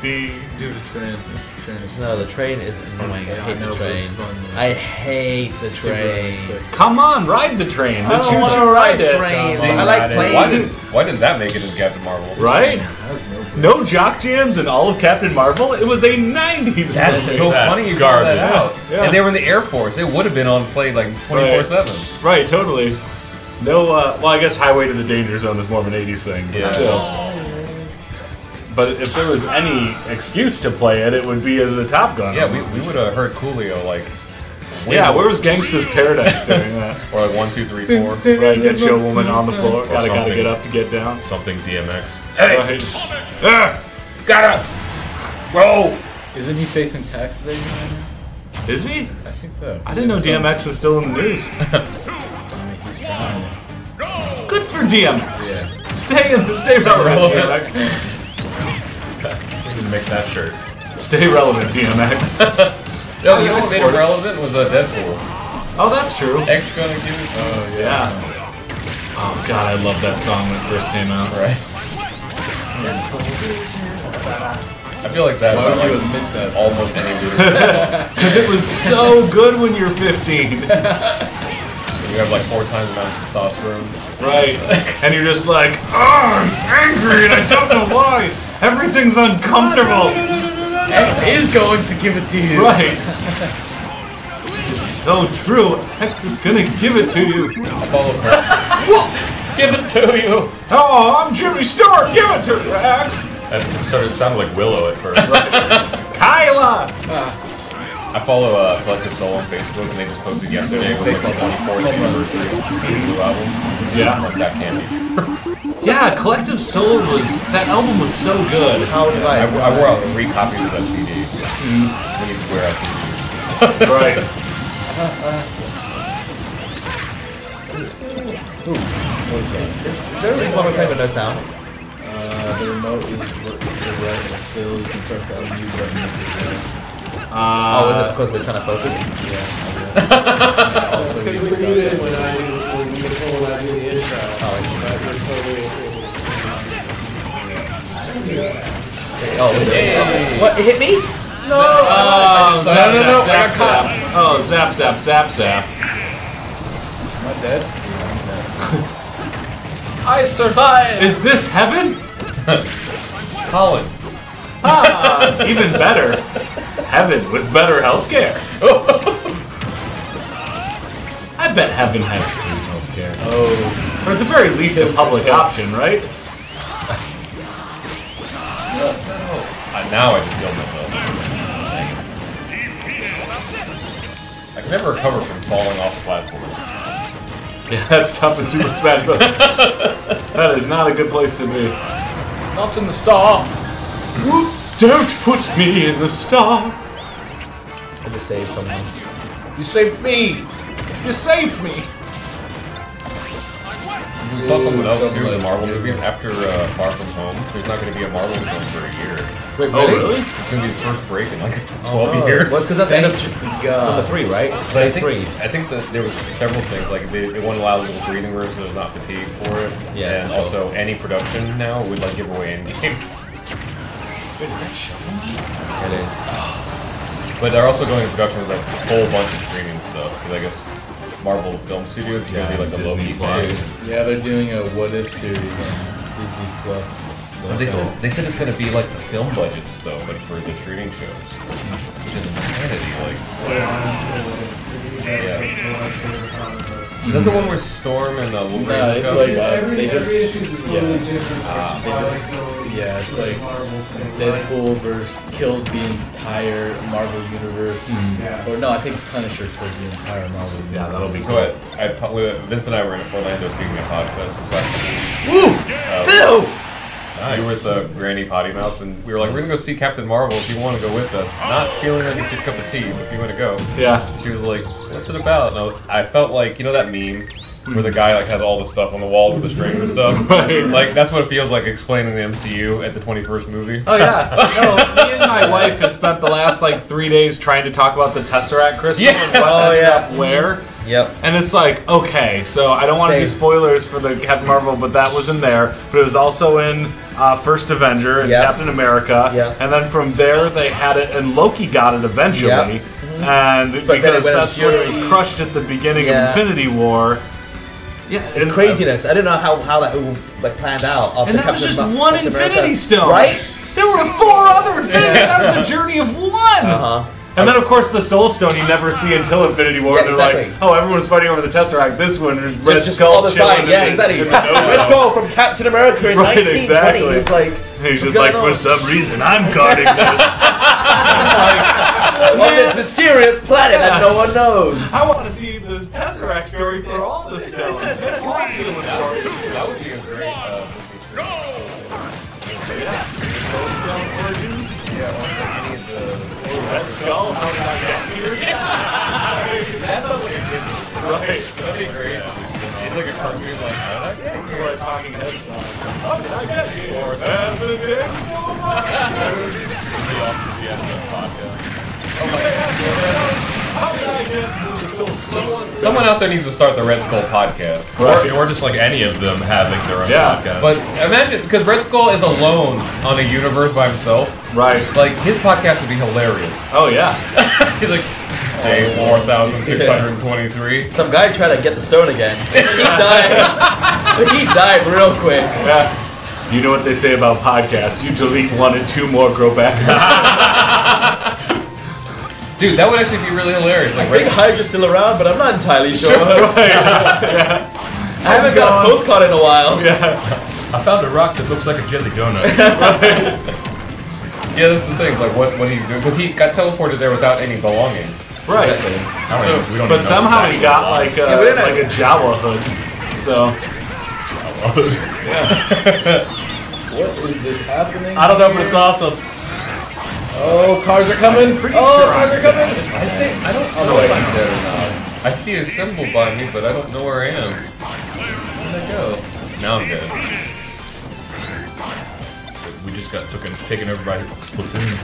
[SPEAKER 5] Dude, the train is
[SPEAKER 7] No, the train is annoying. I hate the train. I hate the train.
[SPEAKER 4] Come on, ride the train.
[SPEAKER 7] I don't want to ride the train. I like planes.
[SPEAKER 6] Why didn't that make it in Captain Marvel?
[SPEAKER 4] Right? No jock jams in all of Captain Marvel. It was a 90s
[SPEAKER 6] That's
[SPEAKER 4] movie.
[SPEAKER 6] so
[SPEAKER 3] That's
[SPEAKER 6] funny you
[SPEAKER 3] garbage.
[SPEAKER 6] found that out.
[SPEAKER 4] Yeah.
[SPEAKER 6] And they were in the Air Force. It would have been on play like 24/7.
[SPEAKER 4] Right, totally. No, well, I guess Highway to the Danger Zone is more of an 80s thing. But
[SPEAKER 6] Yeah.
[SPEAKER 4] still. But if there was any excuse to play it, it would be as a Top Gun.
[SPEAKER 6] Yeah, we would have heard Coolio like.
[SPEAKER 4] Yeah, where was Gangsta's Paradise during that?
[SPEAKER 6] Or like 1, 2, 3, 4.
[SPEAKER 4] Right, get your woman on the floor. Gotta
[SPEAKER 3] something.
[SPEAKER 4] get up to get down.
[SPEAKER 3] Something DMX.
[SPEAKER 4] Right.
[SPEAKER 6] Gotta roll.
[SPEAKER 5] Isn't he facing tax evasion right now?
[SPEAKER 4] Is he?
[SPEAKER 5] I think so.
[SPEAKER 4] I didn't know DMX was still in the news.
[SPEAKER 5] I mean, he's trying.
[SPEAKER 4] Good for DMX.
[SPEAKER 5] Yeah.
[SPEAKER 4] Stay relevant. DMX.
[SPEAKER 3] We can make that shirt.
[SPEAKER 4] Stay relevant, DMX.
[SPEAKER 6] No, you just made it relevant was Deadpool.
[SPEAKER 4] Oh, that's true.
[SPEAKER 6] X gonna give it.
[SPEAKER 5] Oh,
[SPEAKER 4] Yeah. Oh god, I love that song when it first came out.
[SPEAKER 6] Right. I feel like that.
[SPEAKER 5] Why would you
[SPEAKER 6] like,
[SPEAKER 5] admit that?
[SPEAKER 6] almost any dude.
[SPEAKER 4] Because it was so good when you're 15.
[SPEAKER 6] You have like 4 times the amount of testosterone.
[SPEAKER 4] Right. And you're just like, oh, I'm angry and I don't know why. Everything's uncomfortable.
[SPEAKER 5] X is going to give it to you.
[SPEAKER 4] Right. It's so true. X is gonna give it to you.
[SPEAKER 6] I follow her. Give it to you.
[SPEAKER 4] Oh, I'm Jimmy Stewart. Give it to you, X.
[SPEAKER 3] It sounded like Willow at first.
[SPEAKER 4] Kyla.
[SPEAKER 6] I follow Collective Soul on Facebook, and they just posted yesterday with like the 24th anniversary of the new album.
[SPEAKER 4] Yeah.
[SPEAKER 6] Like that candy.
[SPEAKER 4] Yeah, Collective Soul that album was so good.
[SPEAKER 7] How did
[SPEAKER 6] I wore out 3 copies of that CD. We need to wear out CDs.
[SPEAKER 4] Right.
[SPEAKER 7] Is there a reason why we're playing with no sound?
[SPEAKER 5] The remote is right still. You can press the unmute button.
[SPEAKER 7] Oh, is it because we're trying to focus?
[SPEAKER 5] Yeah. Also,
[SPEAKER 1] It's because
[SPEAKER 5] you
[SPEAKER 1] we
[SPEAKER 5] can
[SPEAKER 1] muted it when Nicole and I do the intro.
[SPEAKER 7] Oh, what? It hit me?
[SPEAKER 4] No! Oh,
[SPEAKER 5] No, I got caught.
[SPEAKER 4] Oh, zap, zap, zap, zap.
[SPEAKER 5] Am I dead?
[SPEAKER 6] I survived!
[SPEAKER 4] Is this heaven?
[SPEAKER 6] Colin.
[SPEAKER 4] Ah, even better. Heaven with better healthcare. I bet heaven has free healthcare.
[SPEAKER 5] Oh.
[SPEAKER 4] Or at the very least a public option, right?
[SPEAKER 6] Now I just killed myself. I can never recover from falling off the platform.
[SPEAKER 4] Yeah, that's tough in Super Smash Bros. That is not a good place to be.
[SPEAKER 6] Not in the star.
[SPEAKER 4] Don't put me in the star.
[SPEAKER 7] I just saved someone.
[SPEAKER 6] You saved me.
[SPEAKER 4] You saved me.
[SPEAKER 6] We saw someone else too in the Marvel movies after Far From Home. There's not going to be a Marvel film for a year.
[SPEAKER 7] Wait,
[SPEAKER 4] Oh, really?
[SPEAKER 6] It's going to be the first break in like 12 years.
[SPEAKER 7] Well, it's because that's end of number 3, right?
[SPEAKER 6] But I
[SPEAKER 7] Phase
[SPEAKER 6] think,
[SPEAKER 7] 3.
[SPEAKER 6] I think that there was several things, like they want to allow a little breathing room so there's not fatigue for it.
[SPEAKER 7] Yeah,
[SPEAKER 6] and
[SPEAKER 7] sure.
[SPEAKER 6] also any production now would like give away Endgame.
[SPEAKER 7] It is.
[SPEAKER 6] But they're also going in production with like a whole bunch of streaming stuff. Because I guess Marvel Film Studios is going to be like the Loki Plus.
[SPEAKER 5] Yeah, they're doing a What If series on Disney Plus.
[SPEAKER 6] They said it's going to be like the film budgets though, but for the streaming shows, which is insanity. Like, is that the one where Storm and Wolverine?
[SPEAKER 5] No, it's like they just
[SPEAKER 1] issues is totally different.
[SPEAKER 5] Yeah, it's like Deadpool versus kills the entire Marvel universe. Or no, I think Punisher kills the entire Marvel universe.
[SPEAKER 4] Yeah, that'll be
[SPEAKER 6] So Vince and I were in Orlando speaking of Podfest this last couple weeks.
[SPEAKER 4] Woo! Phil!
[SPEAKER 6] Nice. You were with the Granny Potty Mouth, and we were like, we're gonna go see Captain Marvel if you want to go with us. Not feeling like it's your cup of tea, but if you want to go.
[SPEAKER 4] Yeah.
[SPEAKER 6] She was like, what's it about? And I felt like, you know that meme where the guy like has all the stuff on the walls with the strings and stuff?
[SPEAKER 4] Right.
[SPEAKER 6] Like, that's what it feels like explaining the MCU at the 21st movie.
[SPEAKER 4] Oh yeah. No, me and my wife have spent the last like 3 days trying to talk about the Tesseract crystal and what ended up where.
[SPEAKER 7] Yep.
[SPEAKER 4] And it's like, okay, so I don't want to do spoilers for the Captain Marvel, but that was in there. But it was also in First Avenger and Captain America.
[SPEAKER 7] Yep.
[SPEAKER 4] And then from there they had it, and Loki got it eventually.
[SPEAKER 7] Yep.
[SPEAKER 4] And because that's when it was crushed at the beginning of Infinity War. Yeah,
[SPEAKER 7] it's craziness. I didn't know how that like planned out. After
[SPEAKER 4] and that was just one
[SPEAKER 7] Captain
[SPEAKER 4] Infinity
[SPEAKER 7] America.
[SPEAKER 4] Stone.
[SPEAKER 7] Right?
[SPEAKER 4] There were 4 other Infinity Stones. That was the journey of one. And then, of course, the Soul Stone you never see until Infinity War. They're like, oh, everyone's fighting over the Tesseract. This one is Red Skull
[SPEAKER 7] on the side. Yeah, exactly. Red Skull from Captain America in 1920. Exactly. It's like,
[SPEAKER 4] he's just like, for some reason, I'm guarding this.
[SPEAKER 7] on this mysterious planet that no one knows.
[SPEAKER 4] I want to see this Tesseract story for all the stones.
[SPEAKER 6] That would be a great
[SPEAKER 4] Soul Stone Origins?
[SPEAKER 6] Yeah,
[SPEAKER 4] Red Skull? How did I get here? Right.
[SPEAKER 6] That'd be great. It's like a cartoon, like, how did I get here?
[SPEAKER 4] Or a Talking Heads song. How did I get here? Or that's a big
[SPEAKER 6] Someone out there needs to start the Red Skull podcast.
[SPEAKER 3] Right. Or just like any of them having their own podcast.
[SPEAKER 6] But imagine, because Red Skull is alone on a universe by himself.
[SPEAKER 4] Right.
[SPEAKER 6] Like, his podcast would be hilarious.
[SPEAKER 4] Oh, yeah.
[SPEAKER 6] He's like, day 4,623.
[SPEAKER 7] Some guy tried to get the stone again. He died. He died real quick.
[SPEAKER 4] Yeah. You know what they say about podcasts. You delete 1 and 2 more grow back.
[SPEAKER 6] Dude, that would actually be really hilarious. Like,
[SPEAKER 7] I think Hydra's still around, but I'm not entirely sure.
[SPEAKER 4] Right.
[SPEAKER 7] I haven't got a postcard in a while.
[SPEAKER 4] Yeah.
[SPEAKER 3] I found a rock that looks like a jelly donut.
[SPEAKER 6] Yeah, that's the thing. Like, what he's doing. Because he got teleported there without any belongings.
[SPEAKER 4] Right. But somehow he got like a Jawa hood. So.
[SPEAKER 5] What is this happening?
[SPEAKER 4] I don't know, but it's awesome.
[SPEAKER 5] Oh, cars are coming! Cars are coming!
[SPEAKER 6] I don't know if I'm dead or not. I see a symbol by me, but I don't know where I am. Where'd I go? Now I'm dead.
[SPEAKER 3] We just got taken over by Splatoon.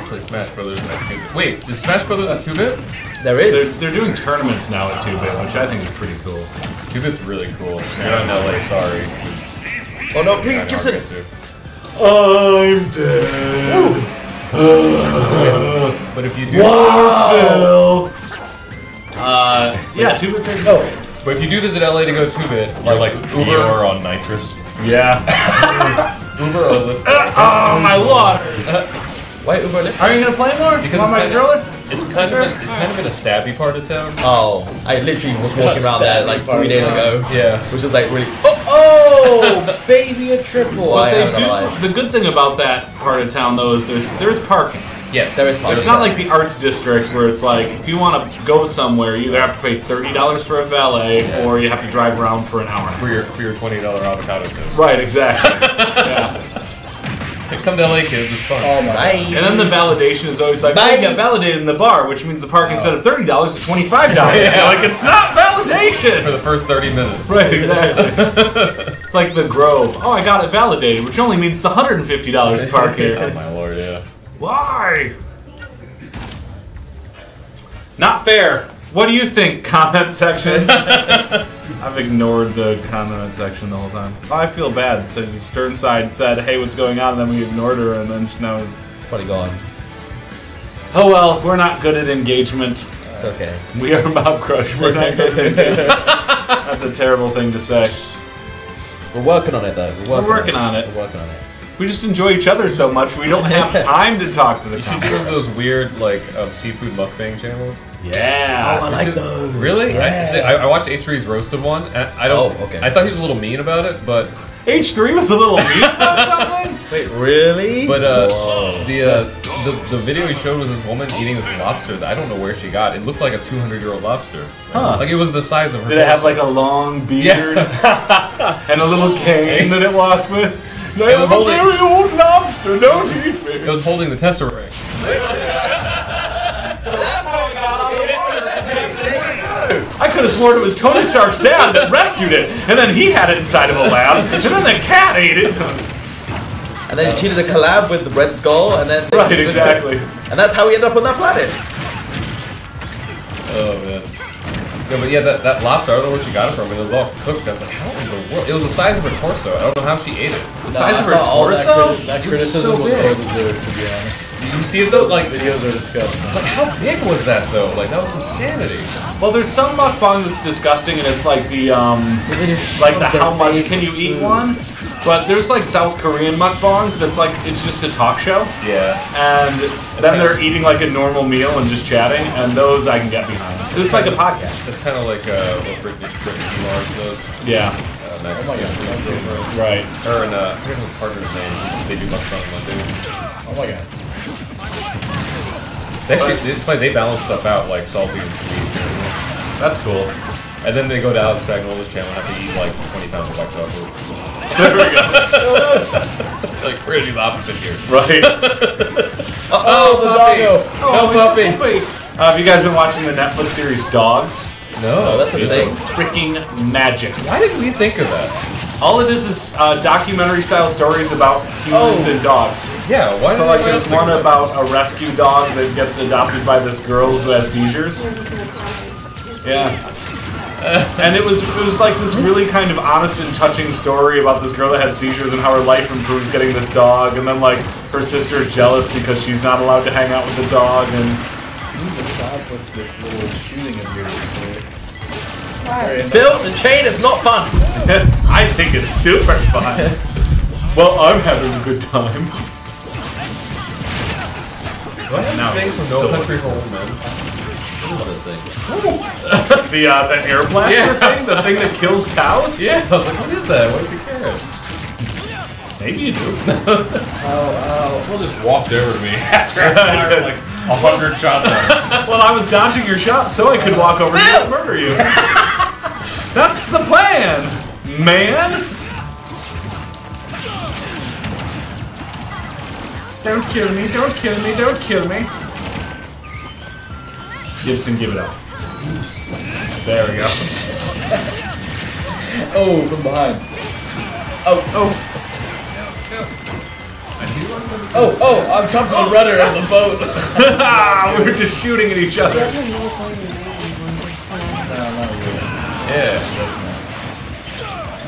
[SPEAKER 6] Play Smash Brothers at 2-bit. Wait, is Smash Brothers at 2-bit?
[SPEAKER 7] There is.
[SPEAKER 4] They're doing tournaments now at 2-bit, which I think is pretty cool.
[SPEAKER 6] 2-bit's really cool. You're not in LA, sorry.
[SPEAKER 7] Oh no, please, Gibson.
[SPEAKER 4] I'm dead.
[SPEAKER 6] But if you do,
[SPEAKER 4] Phil. Yeah, 2-bit's are
[SPEAKER 7] Oh.
[SPEAKER 6] But if you do visit LA to go 2-bit, or like Uber
[SPEAKER 3] Or on nitrous.
[SPEAKER 4] Yeah.
[SPEAKER 6] Uber or Lyft.
[SPEAKER 4] Oh my lord.
[SPEAKER 7] Why Uber Lyft?
[SPEAKER 4] Are you gonna play more?
[SPEAKER 6] Because
[SPEAKER 4] You want my driller?
[SPEAKER 6] It's kind of in a stabby part of town.
[SPEAKER 7] Oh, I literally was walking around there like 3 days ago.
[SPEAKER 6] Yeah.
[SPEAKER 7] Which is like really.
[SPEAKER 5] Oh, baby, a triple!
[SPEAKER 4] What
[SPEAKER 7] I
[SPEAKER 4] they
[SPEAKER 7] am gonna lie.
[SPEAKER 4] do, the good thing about that part of town though is there's parking.
[SPEAKER 6] Yes.
[SPEAKER 7] There is parking.
[SPEAKER 4] It's not like the arts district where it's like if you want to go somewhere, you either have to pay $30 for a valet or you have to drive around for an hour.
[SPEAKER 6] For your $20 avocado toast.
[SPEAKER 4] Right, exactly. Yeah.
[SPEAKER 6] Come to LA, kids. It's fun.
[SPEAKER 5] Oh my!
[SPEAKER 7] Nice.
[SPEAKER 4] And then the validation is always like, oh, you got validated in the bar, which means the park instead of $30 is $25.
[SPEAKER 6] Yeah.
[SPEAKER 4] Like it's not
[SPEAKER 6] For
[SPEAKER 4] validation.
[SPEAKER 6] the first 30 minutes.
[SPEAKER 4] Right, exactly. It's like the Grove. Oh, I got it validated, which only means it's $150 to park here.
[SPEAKER 6] Oh my lord, yeah.
[SPEAKER 4] Why? Not fair. What do you think, comment section? I've ignored the comment section the whole time. Oh, I feel bad. So Sternside said, hey, what's going on? And then we ignored her, and then now it's
[SPEAKER 7] Probably gone.
[SPEAKER 4] oh well, we're not good at engagement.
[SPEAKER 7] It's okay.
[SPEAKER 4] We are Mobcrush. We're not good at engagement. That's a terrible thing to say.
[SPEAKER 7] We're working on it, though.
[SPEAKER 4] We're working on it.
[SPEAKER 7] We're working on it.
[SPEAKER 4] We just enjoy each other so much, we don't have time to talk to the
[SPEAKER 6] You should do one of those weird, like, seafood mukbang channels.
[SPEAKER 4] Yeah.
[SPEAKER 7] Oh, I like those.
[SPEAKER 6] Really?
[SPEAKER 7] Yeah.
[SPEAKER 6] I watched H3's roasted one, and I don't.
[SPEAKER 7] Oh, okay.
[SPEAKER 6] I thought he was a little mean about it, but
[SPEAKER 4] H3 was a little mean about something?
[SPEAKER 7] Wait, really?
[SPEAKER 6] But the video he showed was this woman eating this lobster that I don't know where she got. It looked like a 200-year-old lobster.
[SPEAKER 4] Huh.
[SPEAKER 6] Like it was the size of her.
[SPEAKER 4] Did it have like a long beard and a little cane that it walked with? No,
[SPEAKER 6] It was
[SPEAKER 4] a very old lobster, don't eat me.
[SPEAKER 6] It was holding the tester ring.
[SPEAKER 4] I could have sworn it was Tony Stark's dad that rescued it, and then he had it inside of a lab, and then the cat ate it.
[SPEAKER 7] And then he did a collab with the Red Skull, and then...
[SPEAKER 4] Right, exactly.
[SPEAKER 7] And that's how we ended up on that planet.
[SPEAKER 6] Oh man. Yeah, but yeah, that lobster, I don't know where she got it from, and it was all cooked. I was like, how in the world? It was the size of her torso. I don't know how she ate it.
[SPEAKER 4] The size of her torso?
[SPEAKER 5] That criticism was well-deserved, to be honest.
[SPEAKER 6] You see it though? Like,
[SPEAKER 5] Videos are disgusting.
[SPEAKER 6] like how big was that though? Like that was insanity.
[SPEAKER 4] Well, there's some mukbang that's disgusting, and it's like the like the how much can you eat one. But there's like South Korean mukbangs that's like it's just a talk show.
[SPEAKER 6] Yeah.
[SPEAKER 4] And then they're eating like a normal meal and just chatting, and those I can get behind. It's like a podcast.
[SPEAKER 6] It's kind of like what Brittany Mars does.
[SPEAKER 4] Yeah.
[SPEAKER 6] Next.
[SPEAKER 5] Oh my god.
[SPEAKER 4] Right.
[SPEAKER 6] Her and I forget her partner's name. They do mukbang Mondays.
[SPEAKER 5] Oh my god.
[SPEAKER 6] It's funny, they balance stuff out like salty and sweet.
[SPEAKER 4] That's cool.
[SPEAKER 6] And then they go to Alex Spagnola's channel and have to eat like 20 pounds of white chocolate.
[SPEAKER 4] There we go.
[SPEAKER 6] Like, we're gonna do the opposite here.
[SPEAKER 4] Right.
[SPEAKER 6] Oh, the doggo! No puppy!
[SPEAKER 4] Have you guys been watching the Netflix series Dogs?
[SPEAKER 6] No,
[SPEAKER 7] that's a
[SPEAKER 4] It's
[SPEAKER 7] thing.
[SPEAKER 4] freaking magic.
[SPEAKER 6] Why didn't we think of that?
[SPEAKER 4] All it is documentary-style stories about humans and dogs.
[SPEAKER 6] Yeah, why?
[SPEAKER 4] So like, there's one about a rescue dog that gets adopted by this girl who has seizures. Yeah. And it was like this really kind of honest and touching story about this girl that had seizures and how her life improves getting this dog, and then like her sister's jealous because she's not allowed to hang out with the dog, and
[SPEAKER 5] You need to stop with this little shooting of yours.
[SPEAKER 7] Phil, the chain is not fun.
[SPEAKER 4] I think it's super fun. Well, I'm having a good time. Now
[SPEAKER 6] Thing
[SPEAKER 4] it's
[SPEAKER 6] from
[SPEAKER 4] so
[SPEAKER 6] No Country for Old Men.
[SPEAKER 4] the air blaster thing, the thing that kills cows.
[SPEAKER 6] Yeah, I was like, what is that? What if you care?
[SPEAKER 4] Maybe you do.
[SPEAKER 6] Phil just walked over to me after I fired like 100 shots at him.
[SPEAKER 4] Well, I was dodging your shot so I could walk over to you and murder you. That's the plan, man. Don't kill me, don't kill me, don't kill me. Gibson, give it up. There we go.
[SPEAKER 5] Oh, from behind. Oh, I'm jumping the rudder of the boat.
[SPEAKER 4] We were just shooting at each other.
[SPEAKER 6] Yeah.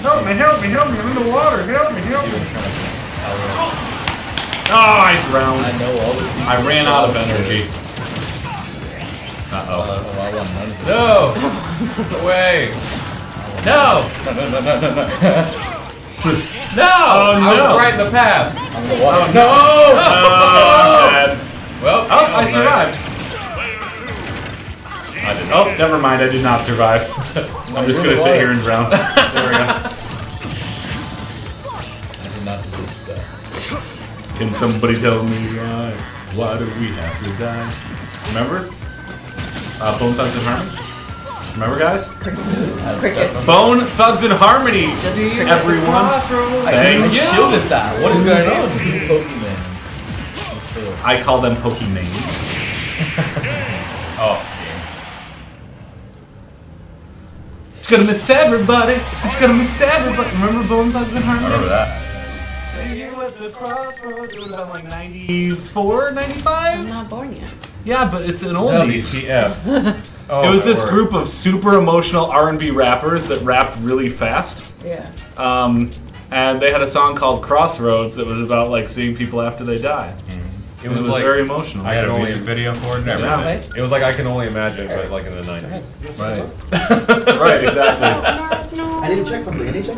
[SPEAKER 4] Help me, help me, help me, I'm in the water. Help me, help me. Oh, I drowned.
[SPEAKER 5] I know all this.
[SPEAKER 4] I ran out of energy. Uh-oh.
[SPEAKER 5] I want none of this.
[SPEAKER 6] No! Away! No! No!
[SPEAKER 4] Oh,
[SPEAKER 6] I
[SPEAKER 4] no.
[SPEAKER 6] was right in the path.
[SPEAKER 5] I'm gonna walk.
[SPEAKER 6] No!
[SPEAKER 4] Well,
[SPEAKER 6] Well,
[SPEAKER 4] I survived.
[SPEAKER 6] I did
[SPEAKER 4] Oh, never mind, I did not survive. I'm just gonna sit here and drown. There we go.
[SPEAKER 5] I did not deserve to die.
[SPEAKER 4] Can somebody tell me why? Why do we have to die? Remember? Bone Thugs and Harmony? Remember, guys?
[SPEAKER 8] Cricket.
[SPEAKER 4] Bone Thugs and Harmony, everyone. Thank you.
[SPEAKER 7] Shielded that. What is going on?
[SPEAKER 5] Pokemon.
[SPEAKER 4] I call them Pokemanes.
[SPEAKER 6] Oh.
[SPEAKER 4] It's gonna miss everybody. It's gonna miss everybody. Remember Bone Thugs and Harmony?
[SPEAKER 6] I remember that.
[SPEAKER 4] You at the crossroads. It was on like 94, 95?
[SPEAKER 2] I'm not born yet.
[SPEAKER 4] Yeah, but it's an
[SPEAKER 6] No,
[SPEAKER 4] oldie.
[SPEAKER 6] DCF.
[SPEAKER 4] It was this group of super emotional R&B rappers that rapped really fast.
[SPEAKER 8] Yeah.
[SPEAKER 4] And they had a song called Crossroads that was about like seeing people after they die. It was like, very emotional.
[SPEAKER 6] I had a music video for it and everything. It was like I Can Only Imagine, but like in the 90s.
[SPEAKER 4] Right. Right, exactly.
[SPEAKER 9] I need to check something.
[SPEAKER 2] You don't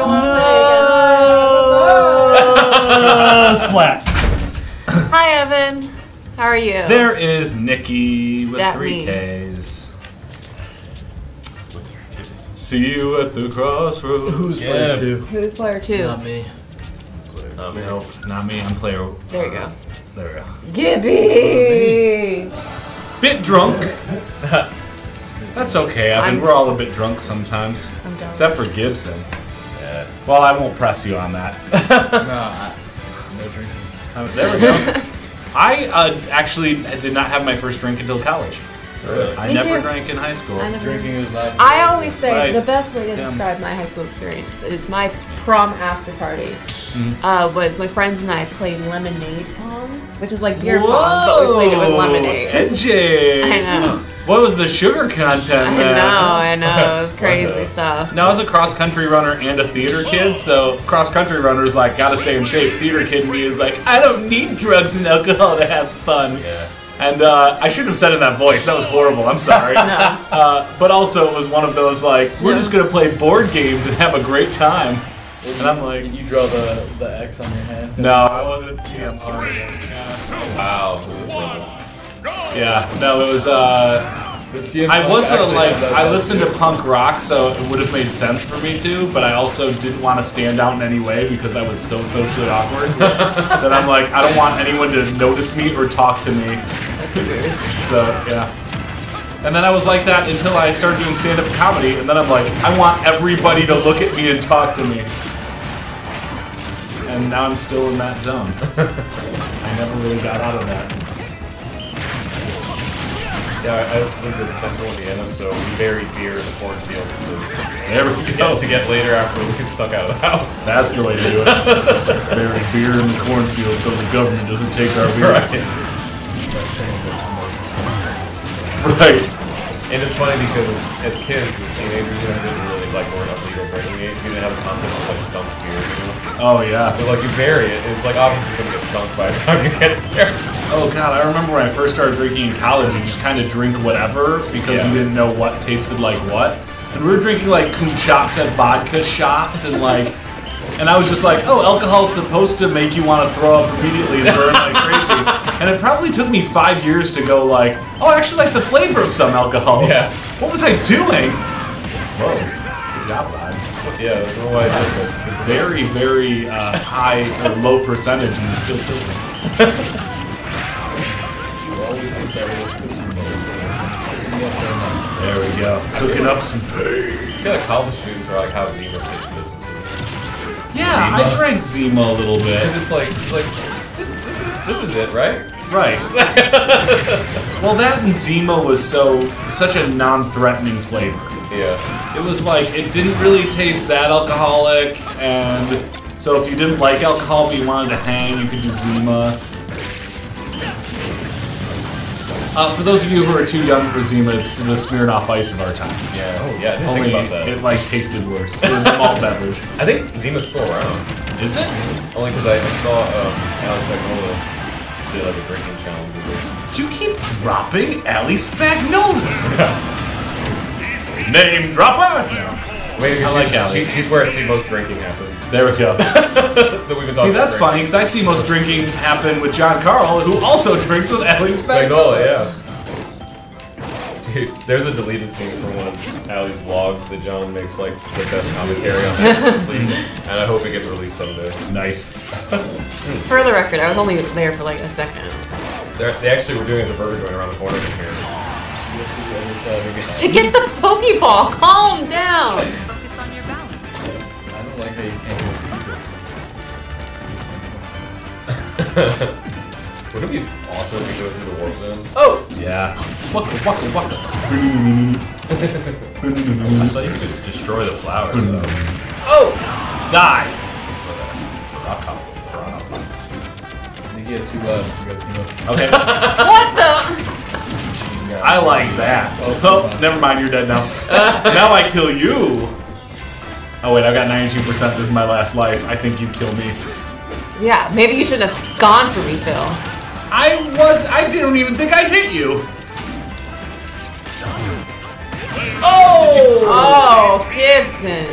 [SPEAKER 2] want to play again.
[SPEAKER 4] Splat.
[SPEAKER 2] Hi, Evan. How are you?
[SPEAKER 4] There is Nikki with
[SPEAKER 2] That
[SPEAKER 4] 3
[SPEAKER 2] me.
[SPEAKER 4] Ks. See you at the crossroads.
[SPEAKER 5] Who's player 2?
[SPEAKER 2] Who's player 2?
[SPEAKER 5] Not me.
[SPEAKER 4] No, not me. I'm player.
[SPEAKER 2] There you go.
[SPEAKER 4] There we go.
[SPEAKER 2] Gibby!
[SPEAKER 4] Bit drunk. That's okay, Evan. We're all a bit drunk sometimes.
[SPEAKER 2] I'm done.
[SPEAKER 4] Except for Gibson. Yeah. Well, I won't press you on that.
[SPEAKER 5] No drinking.
[SPEAKER 4] There we go. I actually did not have my first drink until college.
[SPEAKER 6] Really?
[SPEAKER 4] I
[SPEAKER 2] Me
[SPEAKER 4] never
[SPEAKER 2] too.
[SPEAKER 4] drank in high school.
[SPEAKER 5] Drinking is not.
[SPEAKER 2] I always say
[SPEAKER 4] Right.
[SPEAKER 2] the best way to
[SPEAKER 4] Yeah.
[SPEAKER 2] describe my high school experience is my prom after party. Was my friends and I played lemonade pong, which is like beer pong, but we played it with lemonade.
[SPEAKER 4] Edgy.
[SPEAKER 2] I know.
[SPEAKER 4] What was the sugar content
[SPEAKER 2] I
[SPEAKER 4] then?
[SPEAKER 2] know. It was crazy stuff.
[SPEAKER 4] Now, I was a cross-country runner and a theater kid, so cross-country runners like gotta stay in shape. Theater kid me is like, I don't need drugs and alcohol to have fun.
[SPEAKER 6] Yeah.
[SPEAKER 4] And I shouldn't have said it in that voice. That was horrible. I'm sorry.
[SPEAKER 2] No.
[SPEAKER 4] But also, it was one of those like, we're just gonna play board games and have a great time. And I'm like,
[SPEAKER 5] Did you draw the X on your hand?
[SPEAKER 4] no, I wasn't. Yeah.
[SPEAKER 6] Wow.
[SPEAKER 4] Yeah. No, it was. I wasn't like I listened to punk rock, so it would have made sense for me to, but I also didn't want to stand out in any way because I was so socially awkward that I'm like, I don't want anyone to notice me or talk to me. So yeah. And then I was like that until I started doing stand-up comedy, and then I'm like, I want everybody to look at me and talk to me. And now I'm still in that zone. I never really got out of that.
[SPEAKER 6] Yeah, I lived in central Indiana, so we buried beer in the cornfield
[SPEAKER 4] There we go.
[SPEAKER 6] to get later after we get stuck out of the house.
[SPEAKER 4] That's the way to do it. Bury beer in the cornfield so the government doesn't take our beer. Right.
[SPEAKER 6] And it's funny because as kids, as teenagers, we didn't really like we're not legal drinking age. We didn't have a concept of like skunk beer, you know?
[SPEAKER 4] Oh yeah.
[SPEAKER 6] So like you bury it, it's like obviously gonna get skunked by the time you get there.
[SPEAKER 4] Oh god, I remember when I first started drinking in college, you just kind of drink whatever because you didn't know what tasted like what. And we were drinking like kumchaka vodka shots and like, and I was just like, oh, alcohol's supposed to make you want to throw up immediately and burn like crazy. And it probably took me 5 years to go like, oh, I actually like the flavor of some alcohols.
[SPEAKER 6] Yeah.
[SPEAKER 4] What was I doing? Whoa, good job, Rod.
[SPEAKER 6] Yeah, that's why I did it.
[SPEAKER 4] Very, very high or low percentage and you still killed me. There we go. Cooking up some pain.
[SPEAKER 6] I feel like college students are like how Zima takes businesses.
[SPEAKER 4] Yeah, I drank Zima a little bit.
[SPEAKER 6] It's like this is it, right?
[SPEAKER 4] Right. Well, that and Zima was such a non-threatening flavor.
[SPEAKER 6] Yeah.
[SPEAKER 4] It was like, it didn't really taste that alcoholic, and so if you didn't like alcohol but you wanted to hang, you could do Zima. For those of you who are too young for Zima, it's the Smirnoff Ice of our time.
[SPEAKER 6] Yeah. Oh yeah. I didn't
[SPEAKER 4] Only
[SPEAKER 6] think about that.
[SPEAKER 4] it like tasted worse. It was a malt beverage.
[SPEAKER 6] I think Zima's still around.
[SPEAKER 4] Is it?
[SPEAKER 6] Only because I saw Alex Magnolia did like a drinking challenge.
[SPEAKER 4] You keep dropping Allie Spagnola. Name dropper.
[SPEAKER 6] Wait,
[SPEAKER 4] I like Allie.
[SPEAKER 6] She's where I see most drinking happen.
[SPEAKER 4] There we go.
[SPEAKER 6] So we've been
[SPEAKER 4] See,
[SPEAKER 6] talking
[SPEAKER 4] that's
[SPEAKER 6] about
[SPEAKER 4] funny because I see most drinking happen with John Carl, who also drinks with Allie Spagnola.
[SPEAKER 6] Spagnola, yeah. Dude, there's a deleted scene from one of Allie's vlogs that John makes like the best commentary on sleep, and I hope it gets released someday.
[SPEAKER 4] Nice.
[SPEAKER 2] For the record, I was only there for like a second.
[SPEAKER 6] They actually were doing the burger joint around the corner from here.
[SPEAKER 2] To get the Pokeball, calm down.
[SPEAKER 10] Focus on your balance.
[SPEAKER 5] I don't like how you can't do
[SPEAKER 6] Wouldn't it be awesome if we go through the warp zone?
[SPEAKER 2] Oh!
[SPEAKER 4] Yeah. Waka waka waka.
[SPEAKER 6] I thought you could destroy the flowers though.
[SPEAKER 2] Oh!
[SPEAKER 4] Die.
[SPEAKER 5] I think he has 2 left. You gotta team up.
[SPEAKER 4] Okay.
[SPEAKER 2] What the?
[SPEAKER 4] I like that. Oh, never mind, you're dead now. Now I kill you. Oh wait, I've got 92%. This is my last life. I think you'd kill me.
[SPEAKER 2] Yeah, maybe you shouldn't have gone for me, Phil.
[SPEAKER 4] I didn't even think I hit you.
[SPEAKER 2] Oh, Gibson.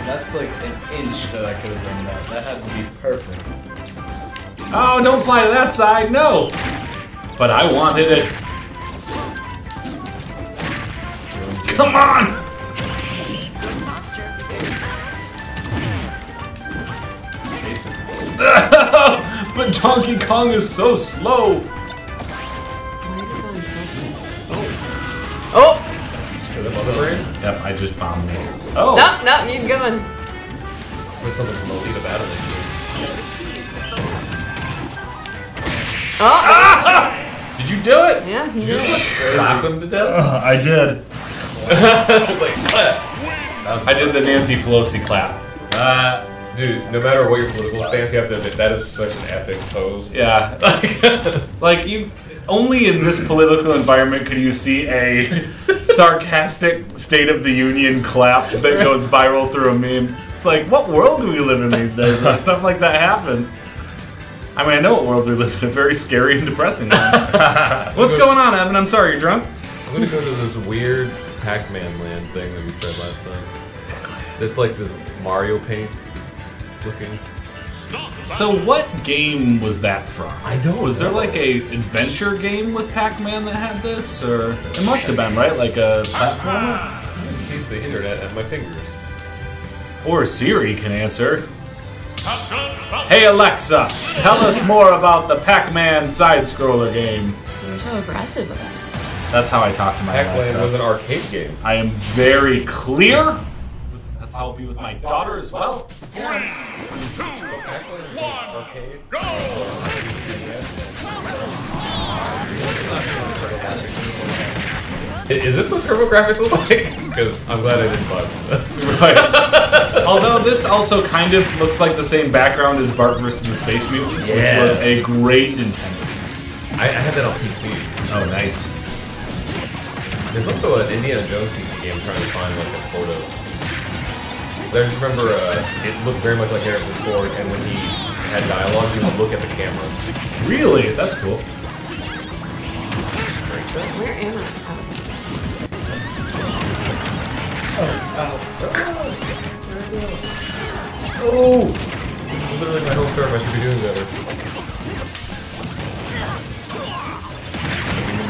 [SPEAKER 5] That's like an inch that I could have done that. That had to be perfect.
[SPEAKER 4] Oh, don't fly to that side, no. But I wanted it. Come on. But Donkey Kong is so slow.
[SPEAKER 2] Oh!
[SPEAKER 4] Yep, I just bombed me. Oh!
[SPEAKER 2] No, you can go in.
[SPEAKER 3] There's something from Alita Battle that
[SPEAKER 2] Oh!
[SPEAKER 4] Ah! Did you do it?
[SPEAKER 2] Yeah, he did.
[SPEAKER 3] slap him to death?
[SPEAKER 4] I did.
[SPEAKER 3] Like, what?
[SPEAKER 4] I did the Nancy Pelosi clap.
[SPEAKER 3] Dude, no matter what your political stance, you have to admit that is such an epic pose.
[SPEAKER 4] Yeah. Like, you... Only in this political environment could you see a sarcastic State of the Union clap that goes viral through a meme. It's like, what world do we live in these days where stuff like that happens? I mean, I know what world we live in, a very scary and depressing one. What's going on, Evan? I'm sorry, you're drunk?
[SPEAKER 3] I'm gonna go to this weird Pac-Man land thing that we tried last time. It's like this Mario Paint looking.
[SPEAKER 4] So what game was that from?
[SPEAKER 3] I don't
[SPEAKER 4] Was there
[SPEAKER 3] know.
[SPEAKER 4] like a adventure game with Pac-Man that had this? Or it must have been, right? Like a platformer?
[SPEAKER 3] I see the internet at my fingers.
[SPEAKER 4] Or Siri can answer. Hey Alexa, tell us more about the Pac-Man side-scroller game.
[SPEAKER 2] How aggressive with that.
[SPEAKER 4] That's how I talk to my
[SPEAKER 3] Pac-Man
[SPEAKER 4] Alexa.
[SPEAKER 3] was an arcade game.
[SPEAKER 4] I am very clear. That's how I'll be with my daughter as well.
[SPEAKER 3] Arcade. Is this what TurboGrafx look like? Because I'm glad I didn't buy it.
[SPEAKER 4] Right. Although this also kind of looks like the same background as Bart vs. the Space Mutants, which was a great Nintendo.
[SPEAKER 3] I had that on PC.
[SPEAKER 4] Oh, nice.
[SPEAKER 3] There's also an Indiana Jones PC game trying to find like a photo. I just remember it looked very much like Harrison Ford, and when he had dialogue, he would look at the camera.
[SPEAKER 4] Really? That's cool.
[SPEAKER 2] Where am I?
[SPEAKER 3] Oh! Literally my whole term, I should be doing better.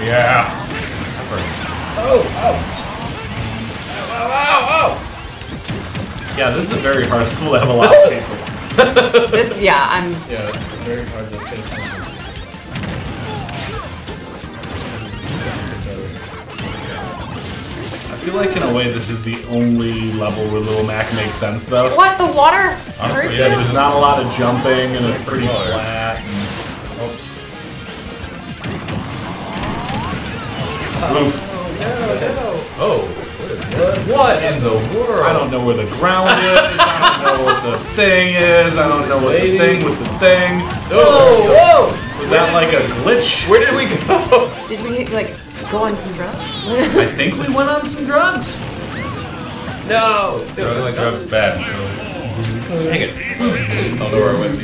[SPEAKER 3] Yeah!
[SPEAKER 5] Oh, ouch! Ow, ow, ow,
[SPEAKER 4] Yeah, this is a very hard school to have a lot of people.
[SPEAKER 2] This, yeah, I'm.
[SPEAKER 5] Yeah, it's very hard to get something.
[SPEAKER 4] I feel like in a way this is the only level where Little Mac makes sense, though.
[SPEAKER 2] What? The water?
[SPEAKER 4] Honestly,
[SPEAKER 2] hurts
[SPEAKER 4] yeah,
[SPEAKER 2] you?
[SPEAKER 4] there's not a lot of jumping and it's pretty flat. Oof.
[SPEAKER 3] Oh! What in the world?
[SPEAKER 4] I don't know where the ground is. I don't know what the thing is. I don't know what the thing with the thing.
[SPEAKER 3] Whoa! Whoa!
[SPEAKER 4] Was that like a glitch?
[SPEAKER 3] Where did we go?
[SPEAKER 2] Did we like go on some drugs?
[SPEAKER 4] I think we went on some drugs.
[SPEAKER 3] No! Dude, like drugs bad. Dang it. I'll know where I went.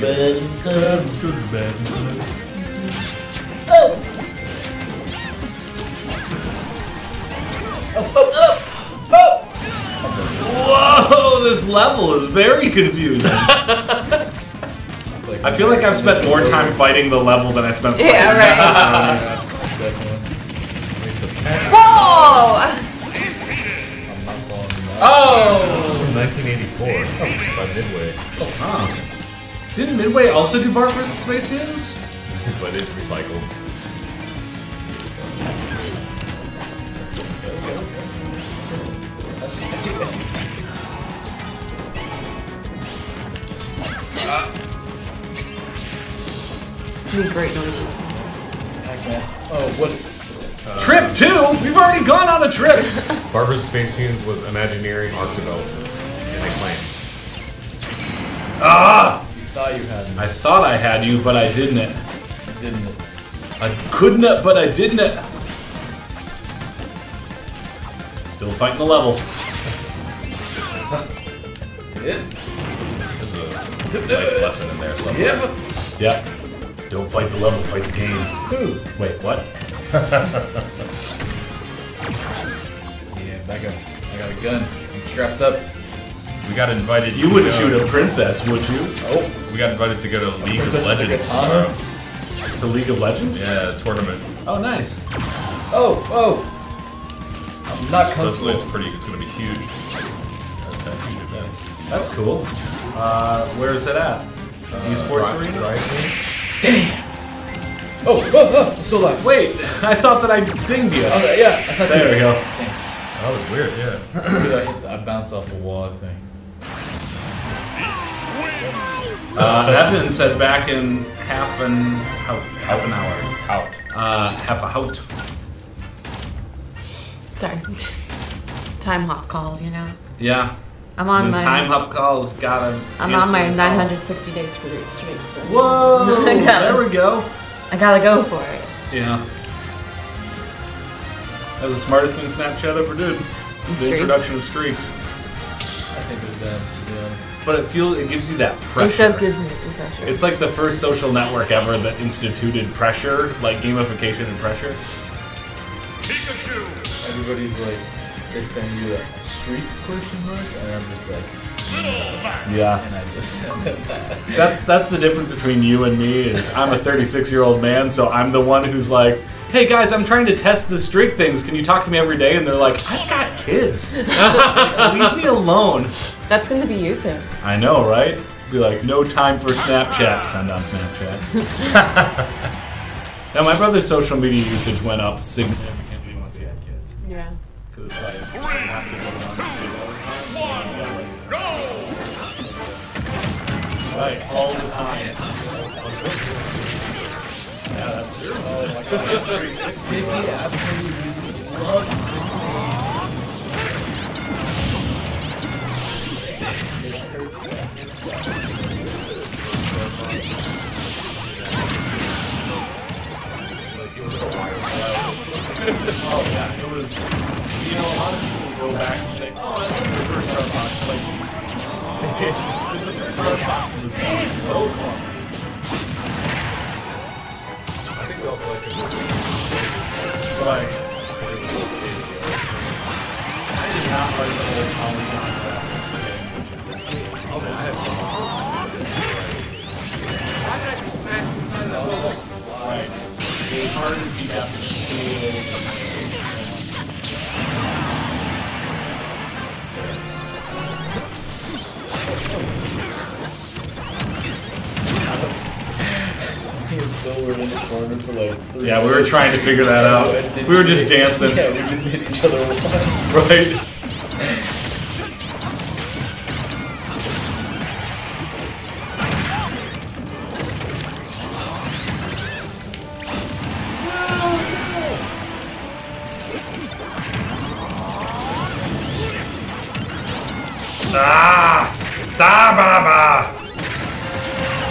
[SPEAKER 4] Whoa, this level is very confusing. I feel like I've spent more time fighting the level than I spent fighting
[SPEAKER 2] Whoa!
[SPEAKER 3] Oh! 1984 by Midway.
[SPEAKER 4] Huh. Didn't Midway also do Bart vs. Space Mutants?
[SPEAKER 3] But it's recycled.
[SPEAKER 2] Great noises.
[SPEAKER 5] Oh, what?
[SPEAKER 4] Trip 2? We've already gone on a trip!
[SPEAKER 3] Bart vs. Space Mutants was Imagineering Arc Development, and they claimed.
[SPEAKER 4] Ah!
[SPEAKER 5] You thought you had me.
[SPEAKER 4] I thought I had you, but I didn't.
[SPEAKER 5] Didn't it?
[SPEAKER 4] I couldn't, but I didn't. Still fighting the level.
[SPEAKER 5] Yep.
[SPEAKER 6] There's a life lesson in there somewhere.
[SPEAKER 4] Yep. Don't fight the level, fight the game. Wait, what?
[SPEAKER 5] Yeah, back up. I got a gun. I'm strapped up.
[SPEAKER 6] We got invited.
[SPEAKER 4] You wouldn't shoot a princess, would you?
[SPEAKER 5] Oh.
[SPEAKER 6] We got invited to go to League of
[SPEAKER 5] Princess with the
[SPEAKER 6] Legends
[SPEAKER 5] katana?
[SPEAKER 6] tomorrow.
[SPEAKER 4] To League of Legends?
[SPEAKER 6] Yeah, tournament.
[SPEAKER 4] Oh, nice.
[SPEAKER 5] Oh, oh. I'm not
[SPEAKER 6] Supposedly
[SPEAKER 5] comfortable.
[SPEAKER 6] it's gonna be huge. Okay, huge event.
[SPEAKER 4] That's cool. Where is it at? Esports Arena?
[SPEAKER 5] Oh, oh, oh, I'm still alive.
[SPEAKER 4] Wait, I thought that I dinged you.
[SPEAKER 5] Okay, yeah, I thought
[SPEAKER 4] There we go.
[SPEAKER 6] That was weird, yeah.
[SPEAKER 5] I bounced off the wall, I think.
[SPEAKER 4] Evan said back in half an hour.
[SPEAKER 6] Out.
[SPEAKER 4] Half a hout.
[SPEAKER 2] Sorry. Time hop calls, you know.
[SPEAKER 4] Yeah.
[SPEAKER 2] I'm on
[SPEAKER 4] When
[SPEAKER 2] my
[SPEAKER 4] time hop calls, gotta.
[SPEAKER 2] I'm on my
[SPEAKER 4] answer the call.
[SPEAKER 2] 960 day streak. So
[SPEAKER 4] Whoa! There we go.
[SPEAKER 2] I gotta go for it.
[SPEAKER 4] Yeah. That was the smartest thing Snapchat ever did. The
[SPEAKER 2] Streak?
[SPEAKER 4] introduction of streaks.
[SPEAKER 5] I think it was them, to be honest.
[SPEAKER 4] But it gives you that pressure.
[SPEAKER 2] It does give me the pressure.
[SPEAKER 4] It's like the first social network ever that instituted pressure, like gamification and pressure.
[SPEAKER 5] Everybody's like, they send you a streak question mark, and I'm just like,
[SPEAKER 4] Yeah.
[SPEAKER 5] and I just send them that.
[SPEAKER 4] That's the difference between you and me is I'm a 36-year-old man, so I'm the one who's like, hey guys, I'm trying to test the streak things. Can you talk to me every day? And they're like, I've got kids. Like, leave me alone.
[SPEAKER 2] That's gonna be you soon.
[SPEAKER 4] I know, right? Be like, no time for Snapchat. Send on Snapchat. Now, my brother's social media usage went up significantly once he had kids.
[SPEAKER 2] Yeah.
[SPEAKER 4] 'Cause it's like, right, all the time. Yeah, that's true. Oh yeah, it was. You know, a lot of people go back and say, "Oh, I love the first Starbucks." Like, the first Starbucks was so clunky.
[SPEAKER 3] I think they'll play it.
[SPEAKER 4] Like, I did not like the whole polygon graphics thing. Oh, I have some. Right. It's hard to see that cool.
[SPEAKER 5] Bill were in the corner for like 3
[SPEAKER 4] Yeah, we were trying to figure that out. We were just dancing.
[SPEAKER 5] Yeah, we didn't hit each other once.
[SPEAKER 4] Right? Ah! Da ba ba!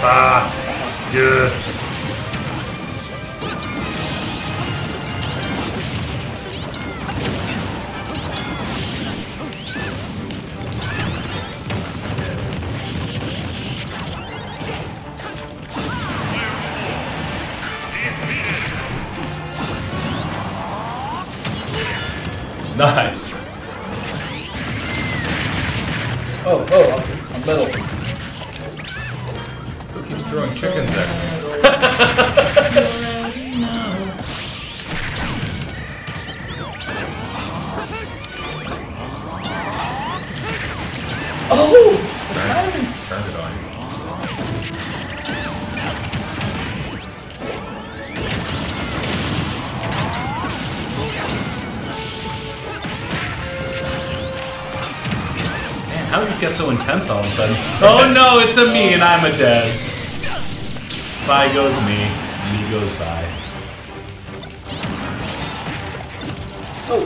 [SPEAKER 4] Ba! Good. Nice.
[SPEAKER 5] Oh, I'm metal.
[SPEAKER 6] Who keeps throwing chickens at me?
[SPEAKER 5] Oh!
[SPEAKER 6] Turned it on.
[SPEAKER 4] How did this get so intense all of a sudden? Oh no, it's a me and I'm a dead. By goes me goes by.
[SPEAKER 5] Oh!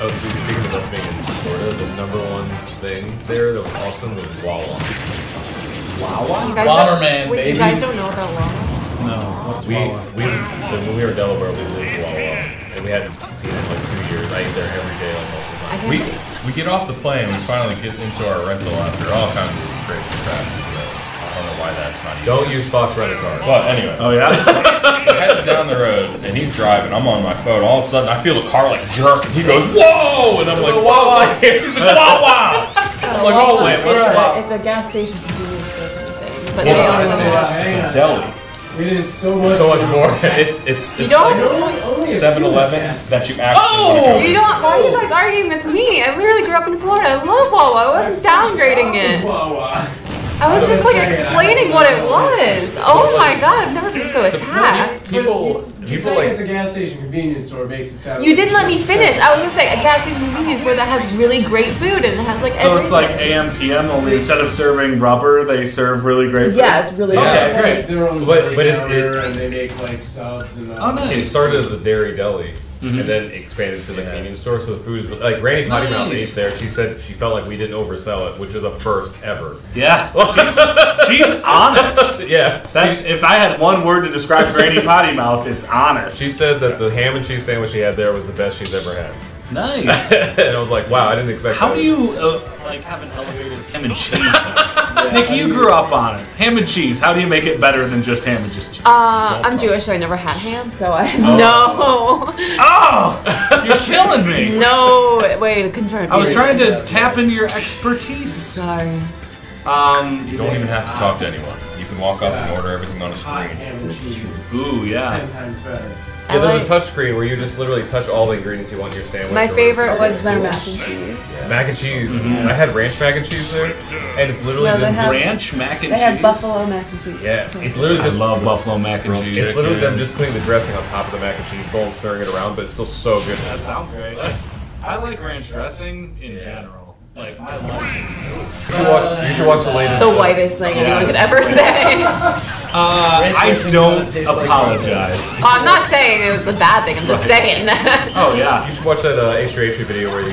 [SPEAKER 3] Oh, speaking of us being in Florida, the #1 thing there that was awesome was Wawa.
[SPEAKER 2] You guys
[SPEAKER 5] Bomberman,
[SPEAKER 2] wait,
[SPEAKER 5] baby.
[SPEAKER 2] You guys don't know about Wawa?
[SPEAKER 4] No. What's
[SPEAKER 6] When
[SPEAKER 4] Wawa?
[SPEAKER 6] we were in Delaware, we lived in Wawa, and we hadn't seen it in like 2 years. I ate there every day, like most of the time.
[SPEAKER 8] We get off the plane, we finally get into our rental after all kinds of crazy crap. I don't know why that's not easy.
[SPEAKER 6] Don't use Fox Rent-A-Car.
[SPEAKER 8] But anyway.
[SPEAKER 4] Oh, yeah?
[SPEAKER 8] We're headed down the road, and he's driving. I'm on my phone. All of a sudden, I feel the car like jerk, and he goes, "Whoa!" And I'm like, "Whoa!" He's like, "Wow!" I'm like, "Oh, wait, what's Wawa?"
[SPEAKER 2] It's a gas station convenience store sort of thing. But
[SPEAKER 8] Well,
[SPEAKER 2] they also
[SPEAKER 8] it's a deli.
[SPEAKER 1] It is so much
[SPEAKER 6] more.
[SPEAKER 8] It's
[SPEAKER 2] You don't?
[SPEAKER 8] like 7-Eleven that you actually want to go
[SPEAKER 2] You don't? Why are you guys arguing with me? I literally grew up in Florida. I love Wawa. I wasn't downgrading it. I was just like explaining what it was. Oh my god, I've never been so attacked.
[SPEAKER 6] People like
[SPEAKER 1] it's a gas station convenience store makes it sound.
[SPEAKER 2] You didn't let me finish. I was gonna say a gas station convenience store that has really great food and it has like
[SPEAKER 4] So
[SPEAKER 2] everything.
[SPEAKER 4] it's like AM, PM, only instead of serving rubber, they serve really great food?
[SPEAKER 2] Yeah, it's really
[SPEAKER 4] Okay,
[SPEAKER 2] good.
[SPEAKER 4] great.
[SPEAKER 1] They're on
[SPEAKER 6] But
[SPEAKER 1] the
[SPEAKER 6] it-
[SPEAKER 1] and they make like subs and
[SPEAKER 4] Oh, nice.
[SPEAKER 6] it started as a dairy deli. And then expanded to the convenience store, so the food is like Randy Potty Mouth ate there. She said she felt like we didn't oversell it, which is a first ever.
[SPEAKER 4] Yeah, she's honest.
[SPEAKER 6] Yeah,
[SPEAKER 4] That's if I had one word to describe Granny Potty Mouth, it's honest.
[SPEAKER 6] she said that the ham and cheese sandwich she had there was the best she's ever had.
[SPEAKER 4] Nice.
[SPEAKER 6] And I was like, wow, I didn't expect.
[SPEAKER 4] How
[SPEAKER 6] that.
[SPEAKER 4] do you like have an elevated ham and cheese? Nikki, you grew up on it. Ham and cheese. How do you make it better than just ham and just cheese?
[SPEAKER 2] I'm Jewish, so I never had ham, so I no.
[SPEAKER 4] Oh, you're killing me.
[SPEAKER 2] No way to confirm.
[SPEAKER 4] I was trying to tap into your expertise.
[SPEAKER 2] Sorry.
[SPEAKER 8] You don't even have to talk to anyone. You can walk up and order everything on a screen.
[SPEAKER 4] Ooh, yeah.
[SPEAKER 1] 10 times better.
[SPEAKER 6] Yeah, there's a touch screen where you just literally touch all the ingredients you want in your sandwich.
[SPEAKER 2] My
[SPEAKER 6] or
[SPEAKER 2] favorite
[SPEAKER 6] whatever.
[SPEAKER 2] was butter mac and cheese.
[SPEAKER 6] Yeah. Mac and cheese. I had ranch mac and cheese there, and it's literally
[SPEAKER 2] No, they
[SPEAKER 6] them
[SPEAKER 2] have-
[SPEAKER 4] Ranch mac and
[SPEAKER 2] They have
[SPEAKER 4] cheese.
[SPEAKER 2] buffalo mac and cheese.
[SPEAKER 6] yeah,
[SPEAKER 2] So
[SPEAKER 6] it's literally
[SPEAKER 4] I
[SPEAKER 6] just
[SPEAKER 4] love buffalo mac and cheese.
[SPEAKER 6] It's literally them just putting the dressing on top of the mac and cheese bowl and stirring it around, but it's still so good.
[SPEAKER 4] That sounds great. I like ranch dressing in general. Like I like
[SPEAKER 6] You should watch the latest.
[SPEAKER 2] the whitest thing anyone could ever say.
[SPEAKER 4] I don't apologize.
[SPEAKER 2] I'm not saying it was a bad thing. I'm just saying that.
[SPEAKER 4] Oh yeah.
[SPEAKER 6] You should watch that H3H3 video where he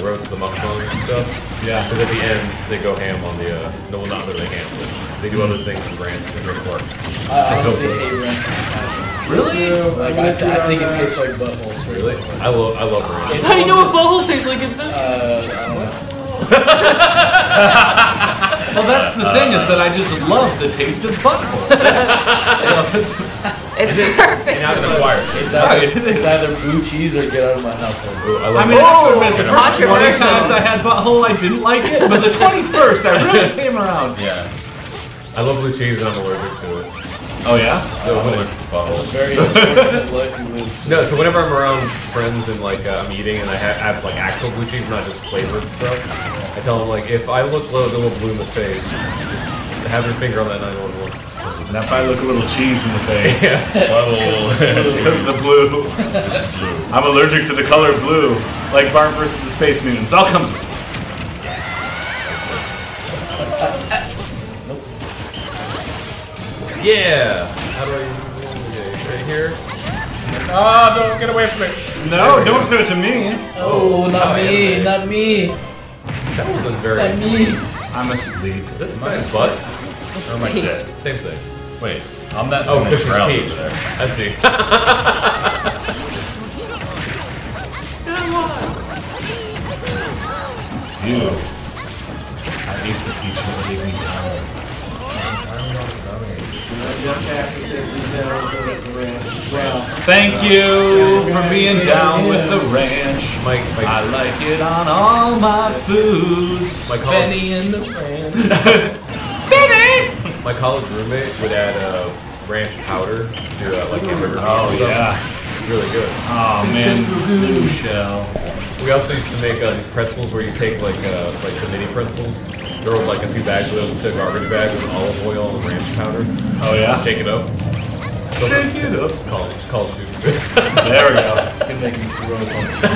[SPEAKER 6] roast the mushroom and stuff.
[SPEAKER 4] Yeah.
[SPEAKER 6] Because at the end, they go ham on the, no, well, not literally ham, but they do other things in ranch and make it work.
[SPEAKER 5] I honestly hate ranch.
[SPEAKER 4] Really?
[SPEAKER 5] Like, I think it tastes like butthole straight.
[SPEAKER 6] Really? I love ranch.
[SPEAKER 2] How do you know what butthole tastes like, Gibson?
[SPEAKER 5] I don't know.
[SPEAKER 4] Well, that's the thing is that I just love the taste of butthole. So it's
[SPEAKER 2] It's perfect.
[SPEAKER 6] Now it's acquired.
[SPEAKER 5] It's either blue cheese or get out of my house.
[SPEAKER 4] I mean, I have to admit, the first 20
[SPEAKER 2] controversial.
[SPEAKER 4] times I had butthole, I didn't like it, but the 21st, I really came around.
[SPEAKER 8] Yeah.
[SPEAKER 6] I love blue cheese and I'm allergic to it.
[SPEAKER 4] Oh, yeah?
[SPEAKER 6] So
[SPEAKER 8] I'm allergic to butthole.
[SPEAKER 5] Very unfortunate luck you live.
[SPEAKER 6] No, so whenever I'm around friends and like I'm eating and I have like actual blue cheese, not just flavored stuff, I tell them like if I look a little blue in the face, just have your finger on that 911.
[SPEAKER 4] And if I look a little cheese in the face,
[SPEAKER 8] Butthole.
[SPEAKER 4] because of the blue. I'm allergic to the color blue, like Bart versus the Space Mutants. I'll come to it.
[SPEAKER 6] Yeah. How do I use it? Right here.
[SPEAKER 8] Oh, don't get away from me.
[SPEAKER 4] No, don't do it to me.
[SPEAKER 5] Oh, not me,
[SPEAKER 6] yeah.
[SPEAKER 5] not me,
[SPEAKER 6] That wasn't very.
[SPEAKER 5] not me.
[SPEAKER 4] I'm asleep.
[SPEAKER 6] My butt.
[SPEAKER 8] Or am I dead?
[SPEAKER 6] Same thing.
[SPEAKER 8] Wait, I'm that
[SPEAKER 6] Oh,
[SPEAKER 8] thing
[SPEAKER 6] because
[SPEAKER 8] that's
[SPEAKER 6] she's
[SPEAKER 8] round
[SPEAKER 6] peach.
[SPEAKER 8] over there.
[SPEAKER 6] I see.
[SPEAKER 4] Ew. I hate the peach that gave me power. Thank you for being down with the ranch.
[SPEAKER 6] Mike,
[SPEAKER 4] I like it on all my foods.
[SPEAKER 6] My college,
[SPEAKER 5] Benny and the ranch.
[SPEAKER 6] my college roommate would add ranch powder to like hamburger meat
[SPEAKER 4] Oh
[SPEAKER 6] and stuff.
[SPEAKER 4] yeah.
[SPEAKER 6] It's really good.
[SPEAKER 4] Oh man. Blue shell.
[SPEAKER 6] We also used to make these pretzels where you take like the mini pretzels, throw like a few bags of those into a garbage bag with olive oil and ranch powder.
[SPEAKER 4] Oh yeah.
[SPEAKER 6] Shake it up.
[SPEAKER 4] Shake it up.
[SPEAKER 6] College students.
[SPEAKER 4] There we go.
[SPEAKER 5] Can make me throw something.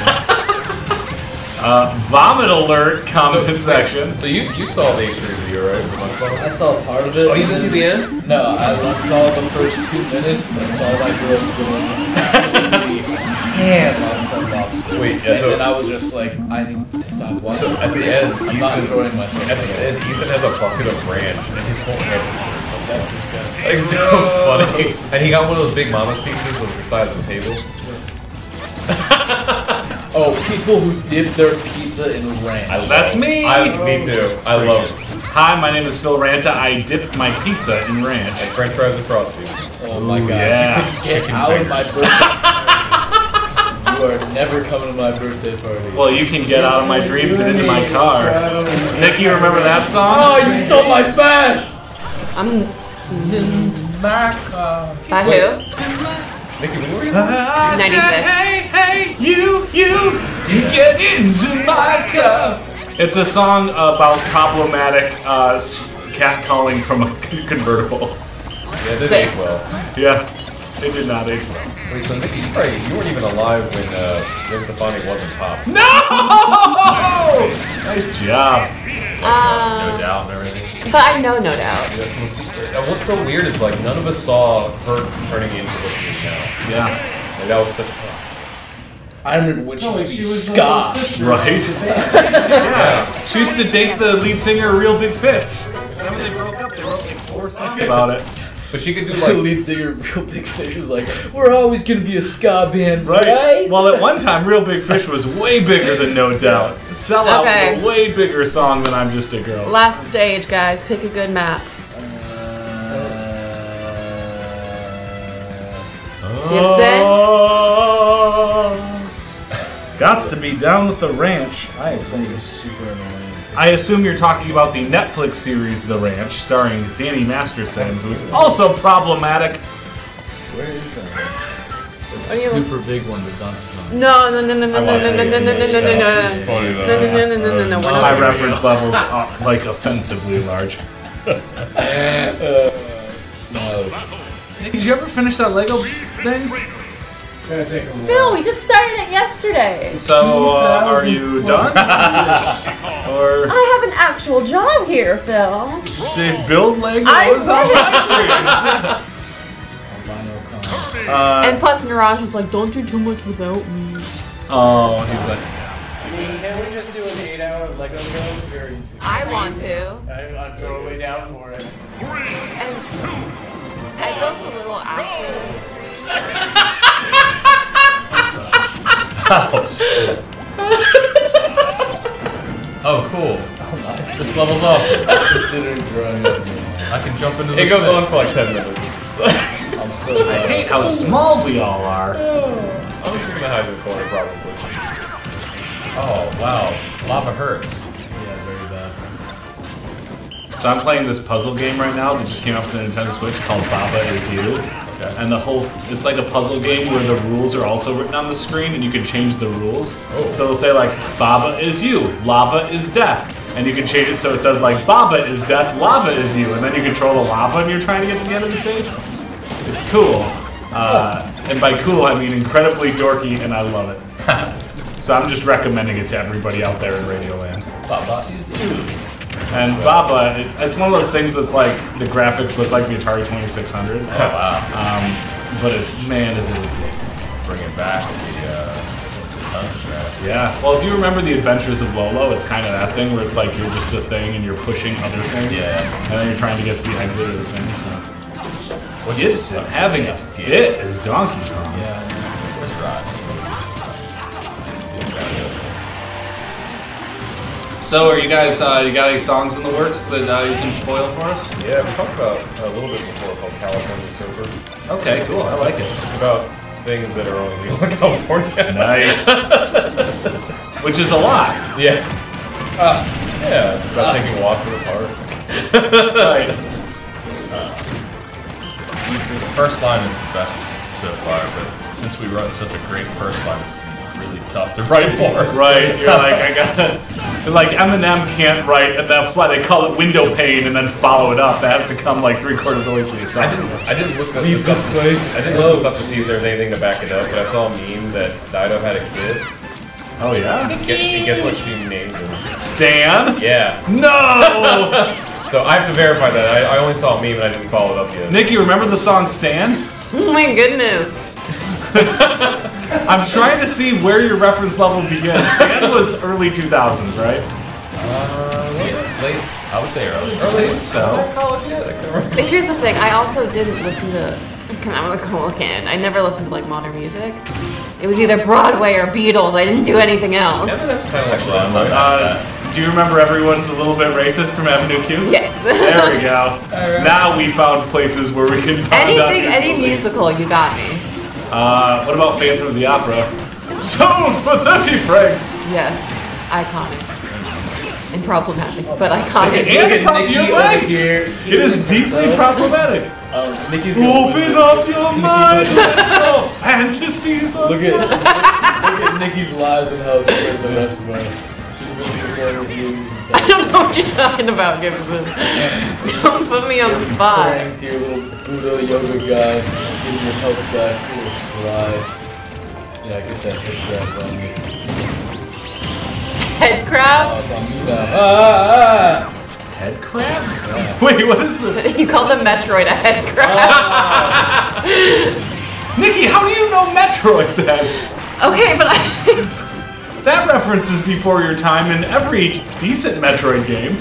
[SPEAKER 4] Vomit alert comment section.
[SPEAKER 6] So you saw the H3 video, right?
[SPEAKER 5] I saw part of it.
[SPEAKER 6] Oh, you didn't see the end?
[SPEAKER 5] No, I saw the first 2 minutes. I saw that girl going ham on some box.
[SPEAKER 6] Wait, yeah, so
[SPEAKER 5] And I was just like, I need to stop watching.
[SPEAKER 6] at the end,
[SPEAKER 5] I'm not enjoying myself.
[SPEAKER 6] at the end, Ethan has a bucket of ranch and his whole head is
[SPEAKER 5] That's disgusting.
[SPEAKER 6] It's so funny. And he got one of those big mama's pizzas that was the size of a table.
[SPEAKER 5] Oh, people who dip their pizza in ranch.
[SPEAKER 4] That's me!
[SPEAKER 6] Me too. I love it.
[SPEAKER 4] Hi, my name is Phil Ranta. I dip my pizza in ranch.
[SPEAKER 6] And french fries and frosty.
[SPEAKER 5] Oh my god.
[SPEAKER 4] Yeah.
[SPEAKER 5] Get out of my birthday party. You are never coming to my birthday party.
[SPEAKER 4] Well, you can get out of my dreams and into my car. Nick, you remember that song?
[SPEAKER 5] Oh, you stole my smash!
[SPEAKER 2] I'm.
[SPEAKER 5] My car.
[SPEAKER 2] By who?
[SPEAKER 6] Nikki, when were you?
[SPEAKER 2] 96.
[SPEAKER 4] Hey, you get into my car. It's a song about problematic catcalling from a convertible.
[SPEAKER 6] Yeah, it did age well.
[SPEAKER 4] Yeah, it did not age well.
[SPEAKER 6] Wait, so Nikki, you weren't even alive when Gwen Stefani wasn't pop.
[SPEAKER 4] No! Nice job.
[SPEAKER 6] No Doubt and everything.
[SPEAKER 2] But I know No Doubt.
[SPEAKER 6] Yeah, what's so weird is like none of us saw her turning into what she is now.
[SPEAKER 4] Yeah.
[SPEAKER 6] Like that was such.
[SPEAKER 5] I remember when she used to be ska.
[SPEAKER 4] Right? Yeah. She used to date the lead singer of Real Big Fish. And when they broke up, they wrote like 4 songs about it.
[SPEAKER 6] But she could do
[SPEAKER 5] The
[SPEAKER 6] like.
[SPEAKER 5] lead singer of Real Big Fish was like, we're always gonna be a ska band, right?
[SPEAKER 4] Well, at one time, Real Big Fish was way bigger than No Doubt. Sellout was a way bigger song than I'm Just a Girl.
[SPEAKER 2] Last stage, guys. Pick a good map. Gibson?
[SPEAKER 4] Gots to be down with the ranch. I think it's super annoying. I assume you're talking about the Netflix series The Ranch, starring Danny Masterson, who's also problematic.
[SPEAKER 5] Where is that? The super big one with Donkey Kong.
[SPEAKER 2] No.
[SPEAKER 4] My reference levels are like offensively large.
[SPEAKER 5] No.
[SPEAKER 4] Did you ever finish that Lego thing?
[SPEAKER 2] Phil, we just started it yesterday.
[SPEAKER 4] So, are you done? Or
[SPEAKER 2] I have an actual job here, Phil.
[SPEAKER 4] did build Legos?
[SPEAKER 2] And plus, Niraj was like, don't do too much without me.
[SPEAKER 4] Oh, he's like,
[SPEAKER 1] I mean, can we just do an 8-hour Lego build? Very easy.
[SPEAKER 2] I want to.
[SPEAKER 1] I'm totally down for it.
[SPEAKER 2] I built a little after the stream.
[SPEAKER 6] Oh, cool. This level's awesome.
[SPEAKER 5] Consider drawing up.
[SPEAKER 6] I can jump into the It goes on for like 10 minutes.
[SPEAKER 5] I'm so
[SPEAKER 4] I hate how small we all are.
[SPEAKER 6] I was just gonna hide in the corner probably. Oh, wow. Lava hurts.
[SPEAKER 5] Yeah, very bad.
[SPEAKER 4] So I'm playing this puzzle game right now that just came out for the Nintendo Switch called Baba Is You.
[SPEAKER 6] Okay.
[SPEAKER 4] And it's like a puzzle game where the rules are also written on the screen and you can change the rules.
[SPEAKER 6] Oh.
[SPEAKER 4] So it'll say like, Baba is you, lava is death. And you can change it so it says like, Baba is death, lava is you. And then you control the lava and you're trying to get to the end of the stage. It's cool. And by cool, I mean incredibly dorky and I love it. So I'm just recommending it to everybody out there in Radioland.
[SPEAKER 6] Baba is you.
[SPEAKER 4] And Baba, it's one of those things that's like, the graphics look like the Atari 2600.
[SPEAKER 6] Oh, wow.
[SPEAKER 4] But it's, man, is it addicting.
[SPEAKER 6] Bring it back.
[SPEAKER 4] Yeah. Well, if you remember The Adventures of Lolo, it's kind of that thing where it's like you're just a thing and you're pushing other things.
[SPEAKER 6] Yeah.
[SPEAKER 4] And then you're trying to get to the exit of the thing. So. Gibson having a fit as Donkey Kong.
[SPEAKER 6] Yeah. That's right.
[SPEAKER 4] So, are you guys, you got any songs in the works that you can spoil for us?
[SPEAKER 6] Yeah, we talked about a little bit before called California Sober.
[SPEAKER 4] Okay, cool. I like it.
[SPEAKER 6] It's about things that are only legal in California.
[SPEAKER 4] Nice. Which is a lot.
[SPEAKER 6] Yeah. Yeah, it's about taking walks in the park.
[SPEAKER 4] Right.
[SPEAKER 8] The first line is the best so far, but since we wrote such a great first line, it's really tough to write more.
[SPEAKER 4] Right, you're like, I gotta... Like, Eminem can't write, and that's why they call it window pane and then follow it up. That has to come like 3/4 of the way through the song.
[SPEAKER 6] I didn't look this up. I didn't look this up to see if there's anything to back it up, but I saw a meme that Dido had a kid.
[SPEAKER 4] Oh, yeah?
[SPEAKER 6] Guess what she named him?
[SPEAKER 4] Stan?
[SPEAKER 6] Yeah.
[SPEAKER 4] No!
[SPEAKER 6] So I have to verify that. I only saw a meme and I didn't follow it up yet.
[SPEAKER 4] Nikki, remember the song Stan?
[SPEAKER 2] Oh my goodness.
[SPEAKER 4] I'm trying to see where your reference level begins. Stan was early 2000s, right?
[SPEAKER 6] Late.
[SPEAKER 8] I would say early.
[SPEAKER 3] Early.
[SPEAKER 8] So.
[SPEAKER 2] Here's the thing. I also didn't listen to. I'm a cool kid. I never listened to like modern music. It was either Broadway or Beatles. I didn't do anything else.
[SPEAKER 4] Do you remember Everyone's a Little Bit Racist from Avenue Q?
[SPEAKER 2] Yes.
[SPEAKER 4] There we go. Now we found places where we can find out
[SPEAKER 2] Anything, any musical, you got me.
[SPEAKER 4] What about Phantom of the Opera? Sold for 30 francs.
[SPEAKER 2] Yes, iconic and problematic, but iconic.
[SPEAKER 4] You're right. It is deeply problematic.
[SPEAKER 5] Nikki's
[SPEAKER 4] Open up your mind. Oh, fantasies.
[SPEAKER 5] Look at Nikki's lives and how it's the rest of us.
[SPEAKER 2] I don't know what you're talking about, Gibson. Don't put me on the spot.
[SPEAKER 5] Praying to your little Buddha yoga guy, give your health back, little slide. Yeah, get that head crab on me.
[SPEAKER 2] Head crab?
[SPEAKER 4] Head crab? Yeah. Wait, what is this?
[SPEAKER 2] You called the Metroid a head crab.
[SPEAKER 4] Nikki, how do you know Metroid then?
[SPEAKER 2] Okay, but
[SPEAKER 4] That reference is before your time in every decent Metroid game,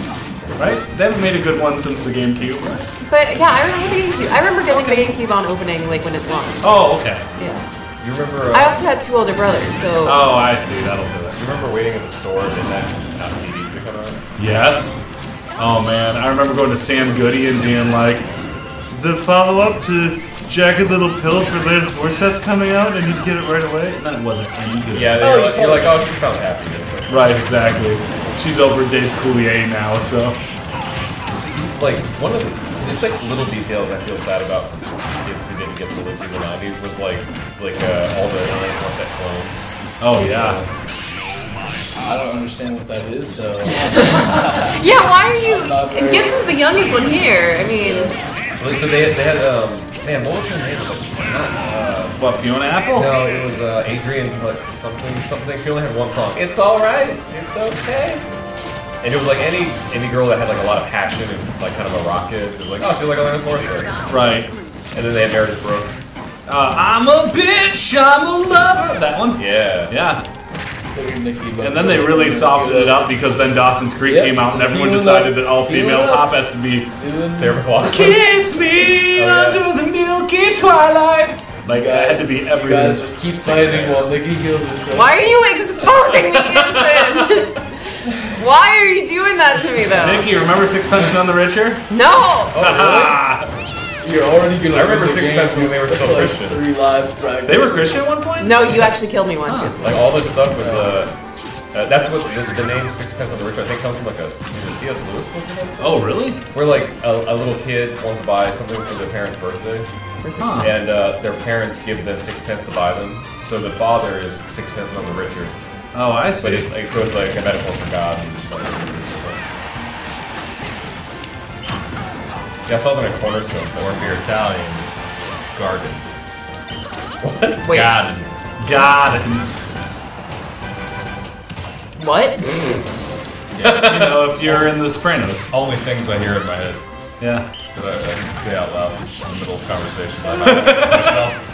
[SPEAKER 4] right? They haven't made a good one since the GameCube, right?
[SPEAKER 2] But yeah, I remember the GameCube. I remember getting the GameCube on opening, like when it's launched.
[SPEAKER 4] Oh, okay.
[SPEAKER 2] Yeah.
[SPEAKER 3] You remember?
[SPEAKER 2] I also had 2 older brothers, so.
[SPEAKER 4] Oh, I see. That'll do it.
[SPEAKER 3] You remember waiting in the store and then CDs to come out?
[SPEAKER 4] Yes. Oh man, I remember going to Sam Goody and being like, the follow-up to Jagged Little Pill for latest war sets coming out, and you'd get it right away. And then it wasn't any good.
[SPEAKER 3] Yeah, you're like, oh, she found happy.
[SPEAKER 4] Right, exactly. She's over Dave Coulier now, so.
[SPEAKER 3] Like one of the, it's like little details I feel sad about from kids who didn't get to live through the '90s was like all the alien that clone.
[SPEAKER 4] Oh yeah.
[SPEAKER 5] I don't understand what that is, so.
[SPEAKER 2] Yeah, why are you? Gibson's the youngest one here. I mean.
[SPEAKER 3] Like, so they had man, what was her name?
[SPEAKER 4] What, Fiona Apple?
[SPEAKER 3] No, it was Adrian like something. She only had one song. It's all right. It's okay. And it was like any girl that had like a lot of passion and like kind of a rocket. It was like, oh, she's like Alanis Morissette.
[SPEAKER 4] Right.
[SPEAKER 3] And then they had Meredith Brooks.
[SPEAKER 4] I'm a bitch, I'm a lover. That one?
[SPEAKER 3] Yeah.
[SPEAKER 4] Yeah. And then they really softened it up because then Dawson's Creek came out and everyone decided that all female pop has to be
[SPEAKER 3] Sarah McLachlan.
[SPEAKER 4] Kiss me under the milky twilight. Like that had to be everything.
[SPEAKER 5] You guys just keep fighting while Nikki heals herself.
[SPEAKER 2] Why are you exposing me, Gibson? Why are you doing that to me, though?
[SPEAKER 4] Nikki, remember Sixpence None the Richer?
[SPEAKER 2] No!
[SPEAKER 3] Oh, really?
[SPEAKER 5] You're already gonna.
[SPEAKER 3] I remember Sixpence when they were still Christian.
[SPEAKER 5] 3 live practice.
[SPEAKER 4] They were Christian at one point?
[SPEAKER 2] No, you actually killed me once.
[SPEAKER 3] Like all this stuff with that's what the name Sixpence None the Richer I think comes from like a C.S. Lewis book.
[SPEAKER 4] Oh, really?
[SPEAKER 3] Where like a little kid wants to buy something for their parents' birthday, and their parents give them 6 pence to buy them. So the father is 6 pence None the Richer.
[SPEAKER 4] Oh, I see.
[SPEAKER 3] But so it's like a metaphor for God. And just like, yeah, I saw them in Cornerstone.
[SPEAKER 8] Or if you're Italian, it's garden.
[SPEAKER 3] What?
[SPEAKER 2] Wait.
[SPEAKER 8] Garden.
[SPEAKER 2] What?
[SPEAKER 4] Yeah, you know, if you're in The Sopranos.
[SPEAKER 8] Only things I hear in my head.
[SPEAKER 4] Yeah.
[SPEAKER 8] That I say out loud in the middle of conversations I'm having with myself.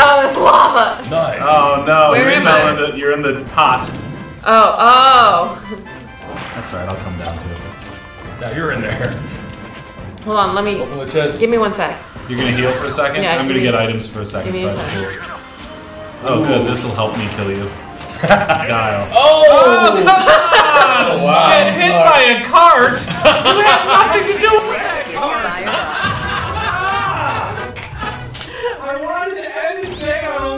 [SPEAKER 2] Oh, it's lava.
[SPEAKER 8] Nice.
[SPEAKER 4] Oh no,
[SPEAKER 2] Where am I?
[SPEAKER 4] You're in the pot.
[SPEAKER 2] Oh.
[SPEAKER 4] That's right, I'll come down to it.
[SPEAKER 8] Now you're in there.
[SPEAKER 2] Hold on, let me. Give me 1 sec.
[SPEAKER 4] You're gonna heal for a second?
[SPEAKER 2] Yeah,
[SPEAKER 4] I'm gonna get items for a second,
[SPEAKER 2] give me
[SPEAKER 4] so
[SPEAKER 2] a
[SPEAKER 4] that's cool.
[SPEAKER 2] second.
[SPEAKER 4] Oh good, this'll help me kill you. Guile.
[SPEAKER 5] Oh,
[SPEAKER 4] come on!
[SPEAKER 5] Wow.
[SPEAKER 4] Get hit by a cart! You have nothing to do with that cart! I wanted anything on a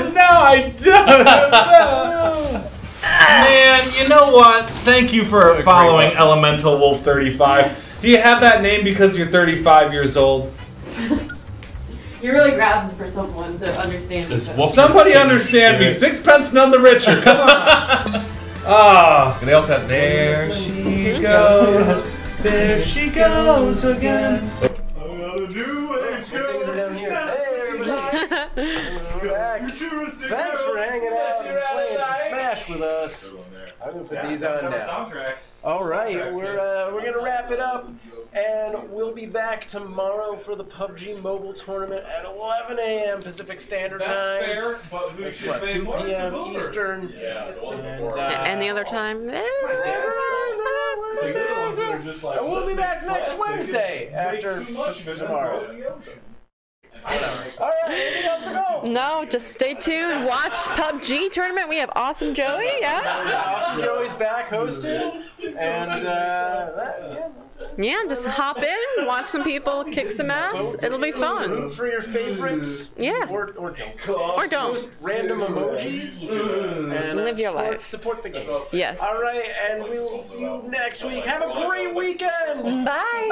[SPEAKER 4] win! No, I don't! Man, you know what? Thank you for following Elemental Wolf 35. Do you have that name because you're 35 years old?
[SPEAKER 2] You're really grabbing for someone to understand.
[SPEAKER 4] Somebody understand me. 6 pence None the Richer. Come on.
[SPEAKER 3] And they also had
[SPEAKER 4] There she goes. There she goes again. I gotta do it.
[SPEAKER 1] Things are down here. Hey, everybody. Thanks for hanging out and playing some Smash with us. I'm gonna put these on now. All right, we're gonna wrap it up, And we'll be back tomorrow for the PUBG Mobile Tournament at 11 a.m. Pacific Standard Time.
[SPEAKER 8] That's fair, but who
[SPEAKER 1] That's
[SPEAKER 8] should
[SPEAKER 1] what,
[SPEAKER 8] pay
[SPEAKER 1] 2
[SPEAKER 8] more
[SPEAKER 1] p.m.
[SPEAKER 8] for the
[SPEAKER 1] Eastern.
[SPEAKER 2] And the other time?
[SPEAKER 1] And we'll be back next Wednesday after tomorrow. Alright, anything else to go?
[SPEAKER 2] No, just stay tuned. Watch PUBG tournament. We have Awesome Joey, yeah?
[SPEAKER 1] Awesome Joey's back hosting. And,
[SPEAKER 2] Yeah, just hop in, watch some people kick some ass. It'll be fun.
[SPEAKER 1] Root for your favorites.
[SPEAKER 2] Yeah.
[SPEAKER 1] Or don't.
[SPEAKER 2] Or don't.
[SPEAKER 1] Post random emojis. And
[SPEAKER 2] Live your life.
[SPEAKER 1] Support the game.
[SPEAKER 2] Yes.
[SPEAKER 1] Alright, and we will see you next week. Have a great weekend!
[SPEAKER 2] Bye.